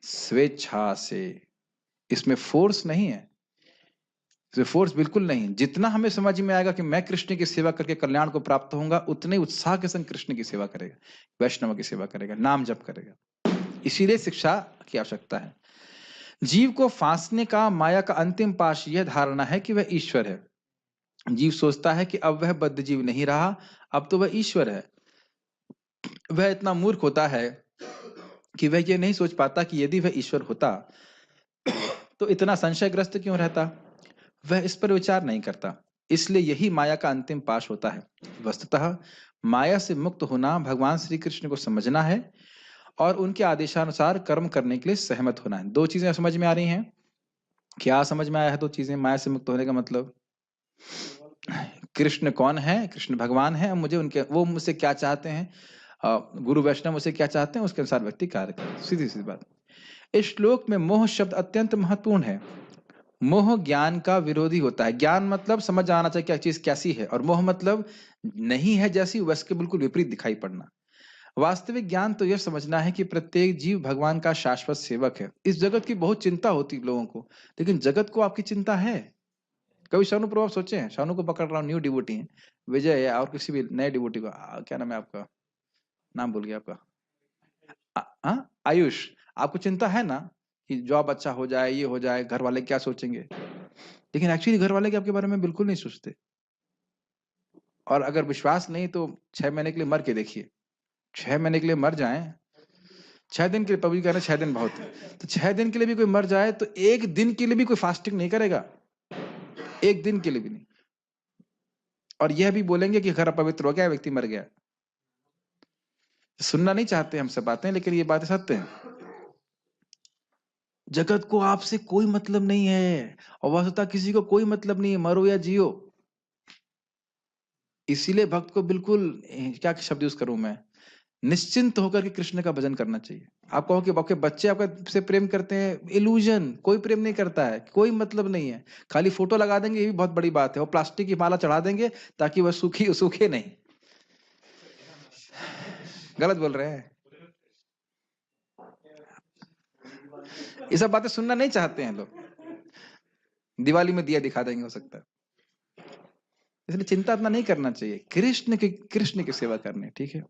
स्वेच्छा से। इसमें फोर्स नहीं है, फोर्स बिल्कुल नहीं। जितना हमें समझ में आएगा कि मैं कृष्ण की सेवा करके कल्याण को प्राप्त होऊंगा, उतने उत्साह के संग कृष्ण की सेवा करेगा, वैष्णव की सेवा करेगा, नाम जप करेगा। इसीलिए शिक्षा की आवश्यकता है। जीव को फांसने का माया का अंतिम पाश यह धारणा है कि वह ईश्वर है। जीव सोचता है कि अब वह बद्ध जीव नहीं रहा, अब तो वह ईश्वर है। वह इतना मूर्ख होता है कि वह यह नहीं सोच पाता कि यदि वह ईश्वर होता तो इतना संशयग्रस्त क्यों रहता। वह इस पर विचार नहीं करता। इसलिए यही माया का अंतिम पाश होता है। वस्तुतः माया से मुक्त होना भगवान श्री कृष्ण को समझना है और उनके आदेशानुसार कर्म करने के लिए सहमत होना है। दो चीजें समझ में आ रही हैं? क्या समझ में आया है? दो चीजें। माया से मुक्त होने का मतलब कृष्ण कौन है, कृष्ण भगवान है, मुझे उनके, वो मुझसे क्या चाहते हैं, गुरु वैष्णव मुझसे क्या चाहते हैं, उसके अनुसार व्यक्ति कार्य करे। सीधी सीधी बात। इस श्लोक में मोह शब्द अत्यंत महत्वपूर्ण है। मोह ज्ञान का विरोधी होता है। ज्ञान मतलब समझ आना चाहिए क्या चीज कैसी है, और मोह मतलब नहीं है जैसी, वैसे बिल्कुल विपरीत दिखाई पड़ना। वास्तविक ज्ञान तो यह समझना है कि प्रत्येक जीव भगवान का शाश्वत सेवक है। इस जगत की बहुत चिंता होती है लोगों को, लेकिन जगत को आपकी चिंता है? कभी शानू प्रभाव सोचे हैं? शानू को पकड़ रहा हूँ, न्यू डिवोटी है, विजय या और किसी भी नए डिवोटी को, क्या नाम है आपका? नाम भूल गया आपका। आयुष। आपको चिंता है ना कि जॉब अच्छा हो जाए, ये हो जाए, घर वाले क्या सोचेंगे? लेकिन एक्चुअली घर वाले के आपके बारे में बिल्कुल नहीं सोचते। और अगर विश्वास नहीं तो 6 महीने के लिए मर के देखिए। 6 महीने के लिए मर जाएं, 6 दिन के लिए, पब्लिक कह रहे 6 दिन बहुत है, तो 6 दिन के लिए भी कोई मर जाए तो एक दिन के लिए भी कोई फास्टिंग नहीं करेगा, एक दिन के लिए भी नहीं। और यह भी बोलेंगे कि घर अपवित्र हो गया, व्यक्ति मर गया। सुनना नहीं चाहते हम सब बातें, लेकिन ये बातें सत्य हैं। जगत को आपसे कोई मतलब नहीं है, और वस्तुतः किसी को कोई मतलब नहीं है, मरो या जियो। इसीलिए भक्त को बिल्कुल, क्या शब्द यूज करूं मैं, निश्चिंत होकर के कृष्ण का भजन करना चाहिए। आप कहो कि आपके बच्चे आपका से प्रेम करते हैं, इल्यूजन। कोई प्रेम नहीं करता है, कोई मतलब नहीं है। खाली फोटो लगा देंगे, ये भी बहुत बड़ी बात है। वो प्लास्टिक की माला चढ़ा देंगे ताकि वह सूखे नहीं। गलत बोल रहे हैं? ये सब बातें सुनना नहीं चाहते हैं लोग। दिवाली में दिया दिखा देंगे, हो सकता है। इसलिए चिंता इतना नहीं करना चाहिए, कृष्ण की सेवा करनी, ठीक है।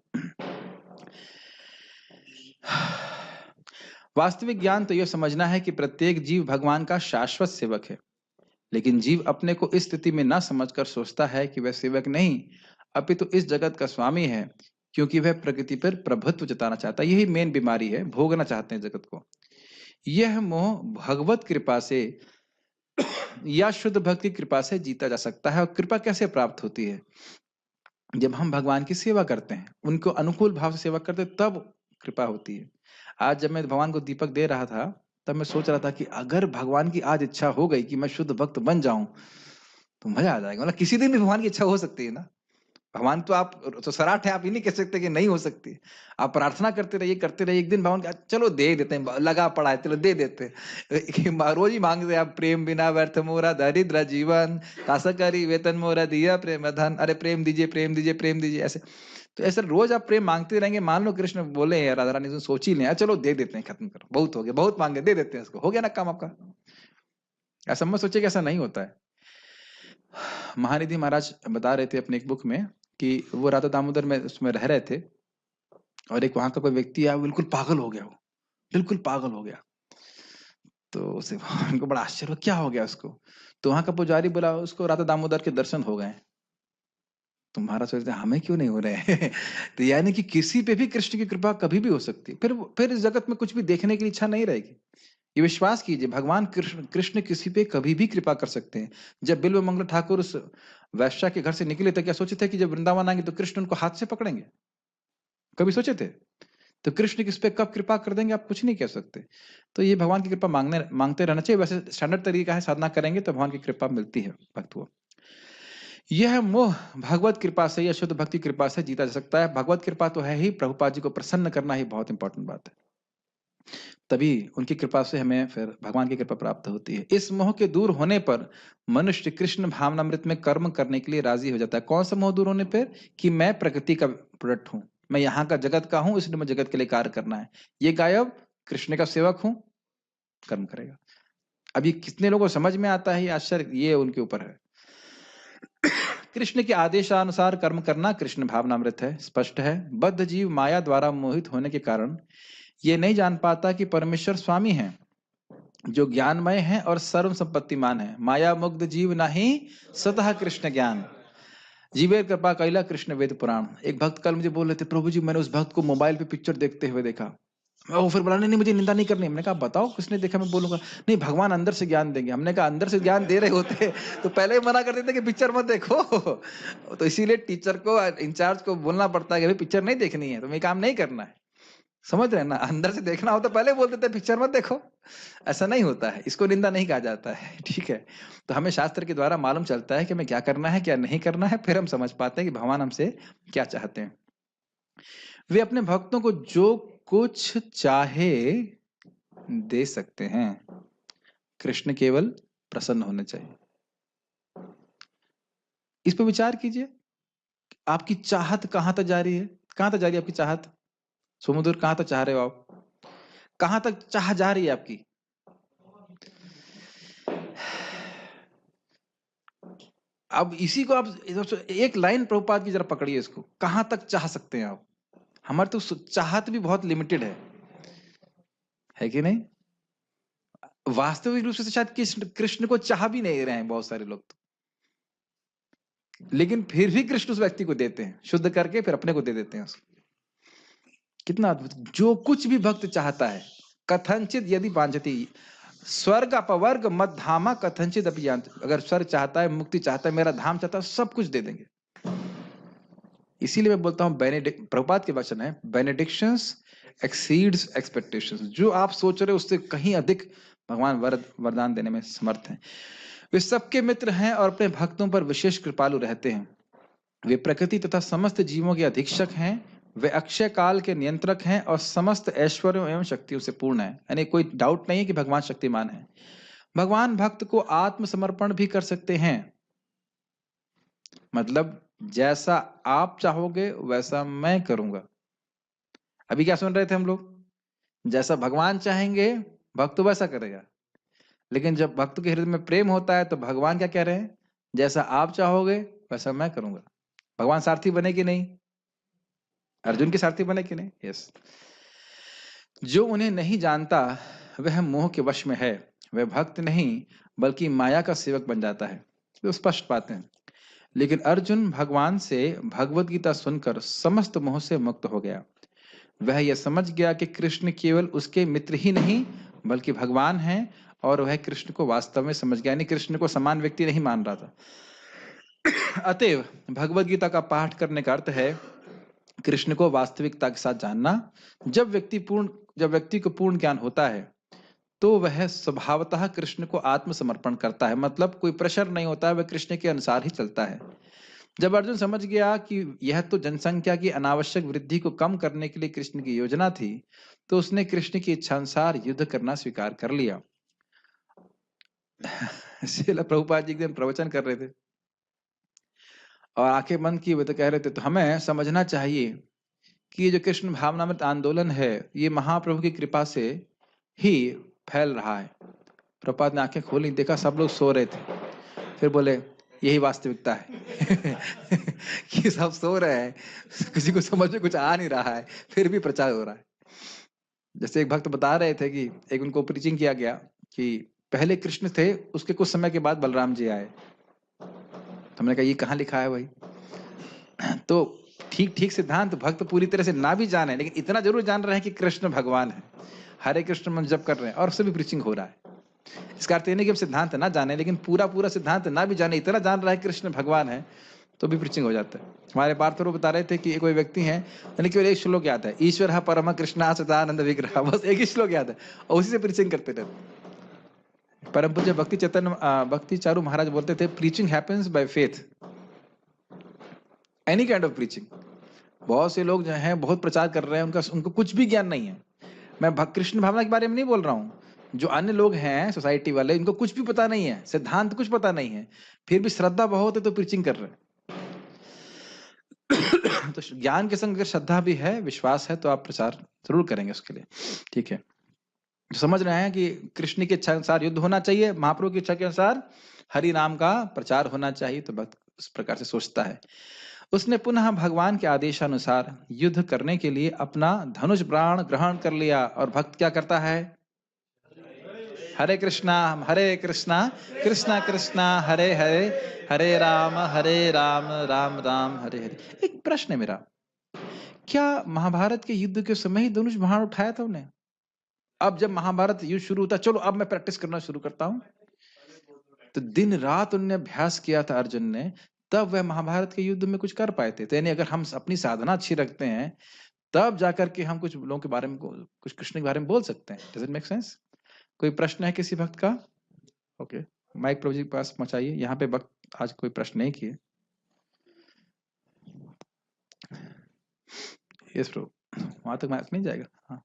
वास्तविक ज्ञान तो यह समझना है कि प्रत्येक जीव भगवान का शाश्वत सेवक है। लेकिन जीव अपने को इस स्थिति में न समझकर सोचता है कि वह सेवक नहीं, अपितु इस जगत का स्वामी है, क्योंकि वह प्रकृति पर प्रभुत्व जताना चाहता है। यही मेन बीमारी है, भोगना चाहते हैं जगत को। यह मोह भगवत कृपा से या शुद्ध भक्ति की कृपा से जीता जा सकता है। और कृपा कैसे प्राप्त होती है? जब हम भगवान की सेवा करते हैं, उनको अनुकूल भाव से सेवा करते हैं, तब कृपा होती है। आज जब मैं भगवान को दीपक दे रहा था, तब मैं सोच रहा था कि अगर भगवान की आज इच्छा हो गई कि मैं शुद्ध भक्त बन जाऊं तो मजा आ जाएगा। मतलब किसी दिन भी भगवान की इच्छा हो सकती है ना। भगवान तो आप तो सराठ है, आप ये नहीं कह सकते कि नहीं हो सकती। आप प्रार्थना करते रहिए, एक दिन भगवान चलो दे देते हैं, लगा पड़ा है, चलो दे देते हैं। रोज ही मांगते हैं आप, प्रेम बिना व्यर्थ मोरा दरिद्र जीवन, तासकरी वेतन मोरा दिया प्रेम धन। अरे प्रेम दीजिए, प्रेम दीजिए, प्रेम दीजिए, ऐसे। तो ऐसे रोज आप प्रेम मांगते रहेंगे। मान लो कृष्ण बोले या राधा रानी सोच ही लें, चलो दे देते हैं, खत्म करो, बहुत हो गया, बहुत मांगे, दे देते हैं उसको, हो गया ना काम आपका। ऐसा मत सोचिए कि ऐसा नहीं होता है। महानिधि महाराज बता रहे थे अपने एक बुक में कि वो राधा दामोदर में उसमें रह रहे थे, और एक वहां का कोई व्यक्ति आया, बिल्कुल पागल हो गया, वो बिल्कुल पागल हो गया। तो उसे उनको बड़ा आश्चर्य, क्या हो गया उसको? तो वहां का पुजारी बोला उसको राधा दामोदर के दर्शन हो गए। तो महाराज सोचते हमें क्यों नहीं हो रहे हैं? तो यानी कि किसी पे भी कृष्ण की कृपा कभी भी हो सकती है। फिर इस जगत में कुछ भी देखने की इच्छा नहीं रहेगी। ये विश्वास कीजिए, भगवान कृष्ण किसी पे कभी भी कृपा कर सकते हैं। जब बिल्व मंगल ठाकुर उस वैश्या के घर से निकले थे, क्या सोचे थे कि जब वृंदावन आएंगे तो कृष्ण उनको हाथ से पकड़ेंगे? कभी सोचे थे? तो कृष्ण किस पे कब कृपा कर देंगे आप कुछ नहीं कह सकते। तो ये भगवान की कृपा मांगते रहना चाहिए। वैसे स्टैंडर्ड तरीका है, साधना करेंगे तो भगवान की कृपा मिलती है भक्त को। यह मोह भगवत कृपा से या शुद्ध भक्ति कृपा से जीता जा सकता है। भगवत कृपा तो है ही, प्रभुपाद जी को प्रसन्न करना ही बहुत इंपॉर्टेंट बात है। तभी उनकी कृपा से हमें फिर भगवान की कृपा प्राप्त होती है। इस मोह के दूर होने पर मनुष्य कृष्ण भावनामृत में कर्म करने के लिए राजी हो जाता है। कौन सा मोह दूर होने पर? कि मैं प्रकृति का प्रोडक्ट हूं, मैं यहाँ का जगत का हूं, इसलिए मैं जगत के लिए कार्य करना है। ये गायब, कृष्ण का सेवक हूं, कर्म करेगा। अभी कितने लोगों को समझ में आता है ये आश्चर्य, ये उनके ऊपर है। कृष्ण के आदेशानुसार कर्म करना कृष्ण भावनामृत है। स्पष्ट है, बद्ध जीव माया द्वारा मोहित होने के कारण ये नहीं जान पाता कि परमेश्वर स्वामी है, जो ज्ञानमय है और सर्व संपत्तिमान है। माया मुग्ध जीव नहीं स्वतः कृष्ण ज्ञान, जीवेर कृपा कैला कृष्ण वेद पुराण। एक भक्त कल मुझे बोल रहे थे, प्रभु जी मैंने उस भक्त को मोबाइल पे पिक्चर देखते हुए देखा। वो फिर बोला, नहीं मुझे निंदा नहीं करनी। हमने कहा बताओ किसने देखा, मैं बोलूंगा। नहीं भगवान अंदर से ज्ञान देंगे। हमने कहा अंदर से ज्ञान दे रहे होते तो पहले ही मना कर देते कि पिक्चर मत देखो। तो इसीलिए टीचर को, इंचार्ज को बोलना पड़ता है कि भाई पिक्चर नहीं देखनी है, तुम्हें काम नहीं करना है। समझ रहे हैं ना, अंदर से देखना हो तो पहले बोल देते पिक्चर मत देखो। ऐसा नहीं होता है, इसको निंदा नहीं कहा जाता है। ठीक है, तो हमें शास्त्र के द्वारा मालूम चलता है कि हमें क्या करना है क्या नहीं करना है, फिर हम समझ पाते हैं कि भगवान हमसे क्या चाहते हैं। वे अपने भक्तों को जो कुछ चाहे दे सकते हैं, कृष्ण केवल प्रसन्न होने चाहिए। इस पर विचार कीजिए, आपकी चाहत कहां तक जा रही है? कहां तक जा रही है आपकी चाहत? सुमधुर, कहां तक चाह रहे हो आप? कहां तक चाह जा रही है आपकी? अब इसी को आप एक लाइन प्रभुपाद की जरा पकड़िए, इसको कहां तक चाह सकते हैं आप? हमारे तो चाहत भी बहुत लिमिटेड है कि नहीं? वास्तविक रूप से शायद कृष्ण को चाह भी नहीं रहे हैं बहुत सारे लोग तो, लेकिन फिर भी कृष्ण उस व्यक्ति को देते हैं, शुद्ध करके फिर अपने को दे देते हैं उसको। कितना अद्भुत! जो कुछ भी भक्त चाहता है, कथनचित यदि वांछति स्वर्ग अपवर्ग मत धामा कथनचित अपि यान्ति। अगर स्वर्ग चाहता है, मुक्ति चाहता है, मेरा धाम चाहता है, सब कुछ दे देंगे। इसीलिए मैं बोलता हूं, प्रभुपाद के वचन है, बेनेडिक्शंस एक्सीड्स एक्सपेक्टेशंस। जो आप सोच रहे हो उससे कहीं अधिक भगवान वरदान देने में समर्थ हैं। वे सबके मित्र हैं और अपने भक्तों पर विशेष कृपालु रहते हैं। वे प्रकृति तथा समस्त जीवों के अधीक्षक हैं। वे अक्षय काल के नियंत्रक हैं और समस्त ऐश्वर्यों एवं शक्तियों से पूर्ण है। यानी कोई डाउट नहीं है कि भगवान शक्तिमान है। भगवान भक्त को आत्मसमर्पण भी कर सकते हैं, मतलब जैसा आप चाहोगे वैसा मैं करूंगा। अभी क्या सुन रहे थे हम लोग? जैसा भगवान चाहेंगे भक्त वैसा करेगा, लेकिन जब भक्त के हृदय में प्रेम होता है तो भगवान क्या कह रहे हैं? जैसा आप चाहोगे वैसा मैं करूंगा। भगवान सारथी बने कि नहीं? अर्जुन के सारथी बने कि नहीं? यस। जो उन्हें नहीं जानता वह मोह के वश में है, वह भक्त नहीं बल्कि माया का सेवक बन जाता है। तो स्पष्ट बातें हैं। लेकिन अर्जुन भगवान से भगवत गीता सुनकर समस्त मोह से मुक्त हो गया। वह यह समझ गया कि कृष्ण केवल उसके मित्र ही नहीं बल्कि भगवान हैं, और वह कृष्ण को वास्तव में समझ गया, यानी कृष्ण को समान व्यक्ति नहीं मान रहा था। अतएव भगवत गीता का पाठ करने का अर्थ है कृष्ण को वास्तविकता के साथ जानना। जब व्यक्ति को पूर्ण ज्ञान होता है तो वह स्वभावतः कृष्ण को आत्मसमर्पण करता है, मतलब कोई प्रेशर नहीं होता है, वह कृष्ण के अनुसार ही चलता है। जब अर्जुन समझ गया कि यह तो जनसंख्या की अनावश्यक वृद्धि को कम करने के लिए कृष्ण की योजना थी, तो उसने कृष्ण की इच्छानुसार युद्ध करना स्वीकार कर लिया। श्रील प्रभुपाद जी एक दिन प्रवचन कर रहे थे और आंखें बंद की हुए तो कह रहे थे, तो हमें समझना चाहिए कि ये जो कृष्ण भावनामृत आंदोलन है ये महाप्रभु की कृपा से ही फैल रहा है। प्रभुपाद ने आंखें खोली, देखा सब लोग सो रहे थे, फिर बोले यही वास्तविकता है। कि सब सो रहे हैं, किसी को समझ में कुछ आ नहीं रहा है, फिर भी प्रचार हो रहा है। जैसे एक भक्त बता रहे थे कि एक उनको प्रीचिंग किया गया कि पहले कृष्ण थे, उसके कुछ समय के बाद बलराम जी आए। तो हमने कहा ये कहाँ लिखा है भाई? तो ठीक सिद्धांत भक्त पूरी तरह से ना भी जाने, लेकिन इतना जरूर जान रहे हैं कि कृष्ण भगवान है, हरे कृष्ण मंत्र जप कर रहे हैं और उससे भी प्रीचिंग हो रहा है। इसका अर्थ ये नहीं कि हम सिद्धांत ना जाने, लेकिन पूरा सिद्धांत ना भी जाने, इतना जान रहा है कृष्ण भगवान है तो भी प्रीचिंग हो जाता है। हमारे पार्थ बता रहे थे कि कोई व्यक्ति है, यानी केवल एक श्लोक याद है, ईश्वर परम कृष्ण सदानंद विग्रह, बस एक ही श्लोक याद है और उसी से प्रीचिंग करते रहते। परम पूज्य भक्ति चारू महाराज बोलते थे, preaching happens by faith, any kind of preaching. बहुत से लोग जो हैं बहुत प्रचार कर रहे हैं, उनको कुछ भी ज्ञान नहीं है, मैं कृष्ण भावना के बारे में नहीं बोल रहा हूँ। जो अन्य लोग हैं सोसाइटी वाले, इनको कुछ भी पता नहीं है, सिद्धांत कुछ पता नहीं है, फिर भी श्रद्धा बहुत है तो प्रीचिंग कर रहे हैं। तो ज्ञान के संग अगर श्रद्धा भी है, विश्वास है, तो आप प्रचार जरूर करेंगे उसके लिए। ठीक है, तो समझ रहे हैं कि कृष्ण की इच्छा के अनुसार युद्ध होना चाहिए, महाप्रभु की इच्छा के अनुसार हरि नाम का प्रचार होना चाहिए। तो भक्त उस प्रकार से सोचता है। उसने पुनः भगवान के आदेशानुसार युद्ध करने के लिए अपना धनुष बाण ग्रहण कर लिया। और भक्त क्या करता है? हरे कृष्णा कृष्णा कृष्णा हरे हरे, हरे राम राम राम हरे हरे। एक प्रश्न है मेरा, क्या महाभारत के युद्ध के समय ही धनुष बाण उठाया था उन्हें? अब जब महाभारत युद्ध शुरू होता, चलो अब मैं प्रैक्टिस करना शुरू करता हूं, तो दिन रात उन्होंने अभ्यास किया था अर्जुन ने, तब वह महाभारत के युद्ध में कुछ कर पाए थे। तो यानी अगर हम अपनी साधना अच्छी रखते हैं, तब जाकर के हम कुछ लोगों के बारे में, कुछ कृष्ण के बारे में बोल सकते हैं। Does it make sense? कोई प्रश्न है किसी भक्त का? ओके, माइक प्रभु जी के पास पहुंचाइए। यहाँ पे भक्त आज कोई प्रश्न नहीं किए। यस प्रभु, वहां तक माइक नहीं जाएगा? हाँ,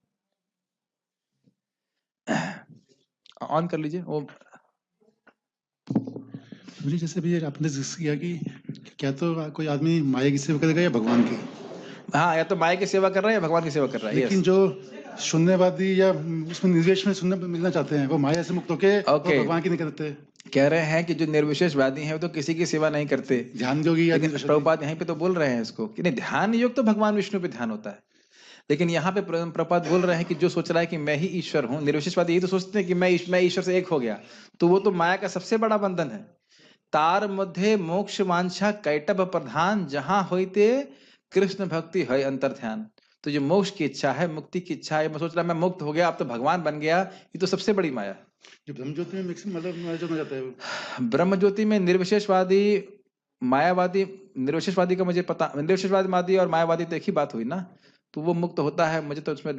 ऑन कर लीजिए वो। मुझे जैसे भी आपने जिक्र किया कि क्या तो कोई आदमी माया की सेवा करेगा या भगवान की, हाँ, या तो माया की सेवा कर रहा है या भगवान की सेवा कर रहा है। लेकिन yes. जो शून्यवादी या उसमें निर्वेश में शून्य मिलना चाहते हैं, वो माया से मुक्त होके Okay. वो भगवान की नहीं करते। कह रहे हैं कि जो निर्विशेषवादी हैं वो तो किसी की सेवा नहीं करते। ध्यान योगी या लेकिन निर्विशेष- प्रभुपाद यहीं पे तो बोल रहे हैं इसको कि नहीं, ध्यान योग तो भगवान विष्णु पे ध्यान होता है। लेकिन यहाँ पे प्रभुपाद बोल रहे हैं कि जो सोच रहा है कि मैं ही ईश्वर हूँ, निर्विशेषवादी यही तो सोचते हैं कि मैं ईश्वर से एक हो गया, तो वो तो माया का सबसे बड़ा बंधन है। तार मध्य मोक्ष वांछा कैटब प्रधान, जहां होते कृष्ण भक्ति है अंतर ध्यान। तो जो मोक्ष की इच्छा है, मुक्ति की इच्छा है, मैं सोच रहा मैं मुक्त हो गया, अब तो भगवान बन गया, ये तो सबसे बड़ी माया। जो ब्रह्म ज्योति में मैक्सिमम मतलब माया जो हो जाता है वो। ब्रह्म ज्योति में निर्विशेषवादी, मायावादी, निर्विशेषवादी का मुझे पता, निर्विशेषवादी और मायावादी तो एक ही बात हुई ना, तो वो मुक्त होता है। मुझे तो उसमें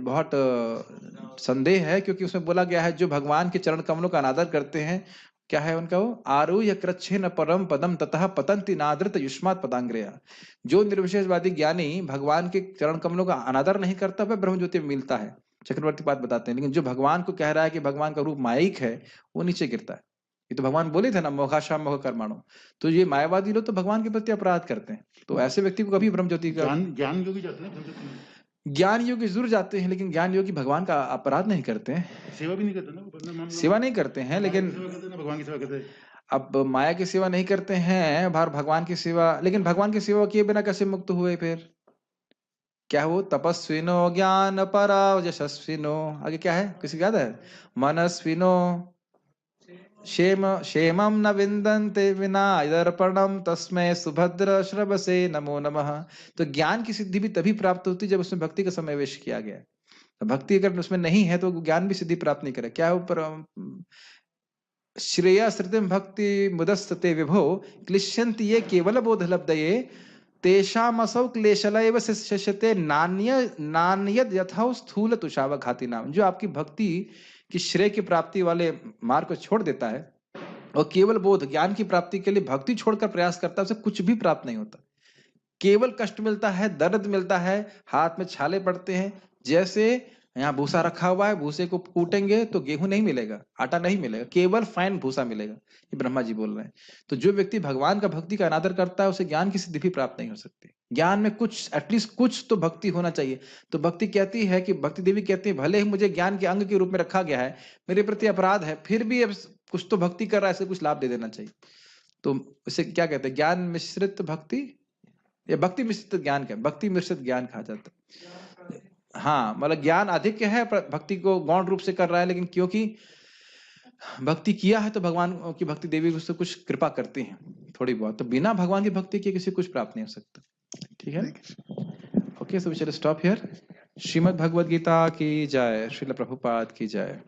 बहुत संदेह है, क्योंकि उसमें बोला गया है जो भगवान के चरण कमलों का अनादर करते हैं, क्या है उनका वो, आरुह्य कृच्छेन परम पदम ततः पतंति नादृत युष्मात् पदांग्रया। जो निर्विशेषवादी ज्ञानी भगवान के चरण कमलों का अनादर नहीं करता, वह ब्रह्म ज्योति में मिलता है। चक्रवर्ती बात बताते हैं। लेकिन जो भगवान को कह रहा है कि भगवान का रूप मायिक है, वो नीचे गिरता है। ये तो भगवान बोले थे ना, मोघाशाम मोह कर्माणो। तो ये मायावादी लोग तो भगवान के प्रति अपराध करते हैं, तो ऐसे व्यक्ति को कभी ब्रह्म ज्योति का, ज्ञान योगी जाते हैं ब्रह्म ज्योति में। ज्ञान योगी जरूर जाते हैं, लेकिन ज्ञान योगी भगवान का अपराध नहीं करते हैं, सेवा भी नहीं करते ना, वो बंदा मान लो सेवा नहीं करते हैं। लेकिन सेवा करते हैं ना, भगवान की सेवा करते हैं। अब माया की सेवा नहीं करते हैं, भगवान की सेवा, लेकिन भगवान की सेवा किए बिना कैसे मुक्त हुए फिर? क्या वो तपस्विनो ज्ञान परा यशस्विनो, आगे क्या है किसी को याद है? मनस्विनो क्षेमं न विन्दन्ते विना दर्पणम तस्मै सुभद्र श्रवसे नमो नमः। तो ज्ञान की सिद्धि भी तभी प्राप्त होती जब उसमें भक्ति का समावेश किया गया। भक्ति अगर उसमें नहीं है तो ज्ञान भी सिद्धि प्राप्त नहीं करे। क्या ऊपर श्रेया श्रुतिम भक्ति मुदस्तते विभो क्लिश्यन्ति ये केवल बोध लब्धये तेषामसौ क्लेशलैव शिष्यते नान्यद यथौ स्थूल तुषाव घाति नाम। जो आपकी भक्ति कि श्रेय की प्राप्ति वाले मार्ग को छोड़ देता है और केवल बोध ज्ञान की प्राप्ति के लिए भक्ति छोड़कर प्रयास करता है, उसे कुछ भी प्राप्त नहीं होता। केवल कष्ट मिलता है, दर्द मिलता है, हाथ में छाले पड़ते हैं। जैसे यहाँ भूसा रखा हुआ है, भूसे को कूटेंगे तो गेहूं नहीं मिलेगा, आटा नहीं मिलेगा, केवल फाइन भूसा मिलेगा। ये ब्रह्मा जी बोल रहे हैं। तो जो व्यक्ति भगवान का भक्ति का अनादर करता है, उसे ज्ञान की सिद्धि भी प्राप्त नहीं हो सकती। ज्ञान में कुछ एटलीस्ट कुछ तो भक्ति होना चाहिए। तो भक्ति कहती है कि भक्ति देवी कहती है, भले ही मुझे ज्ञान के अंग के रूप में रखा गया है, मेरे प्रति अपराध है, फिर भी अब कुछ तो भक्ति कर रहा है, इसे कुछ लाभ दे देना चाहिए। तो इसे क्या कहते हैं? ज्ञान मिश्रित भक्ति या भक्ति मिश्रित ज्ञान का, भक्ति मिश्रित ज्ञान कहा जाता है। हाँ, मतलब ज्ञान अधिक है, भक्ति को गौण रूप से कर रहा है, लेकिन क्योंकि भक्ति किया है तो भगवान की भक्ति देवी उससे कुछ कृपा करती हैं थोड़ी बहुत। तो बिना भगवान की भक्ति के किसी कुछ प्राप्त नहीं हो सकता। ठीक है, okay, so we shall stop here. Srimad Bhagavad Gita की जय, श्रील प्रभुपाद की जय।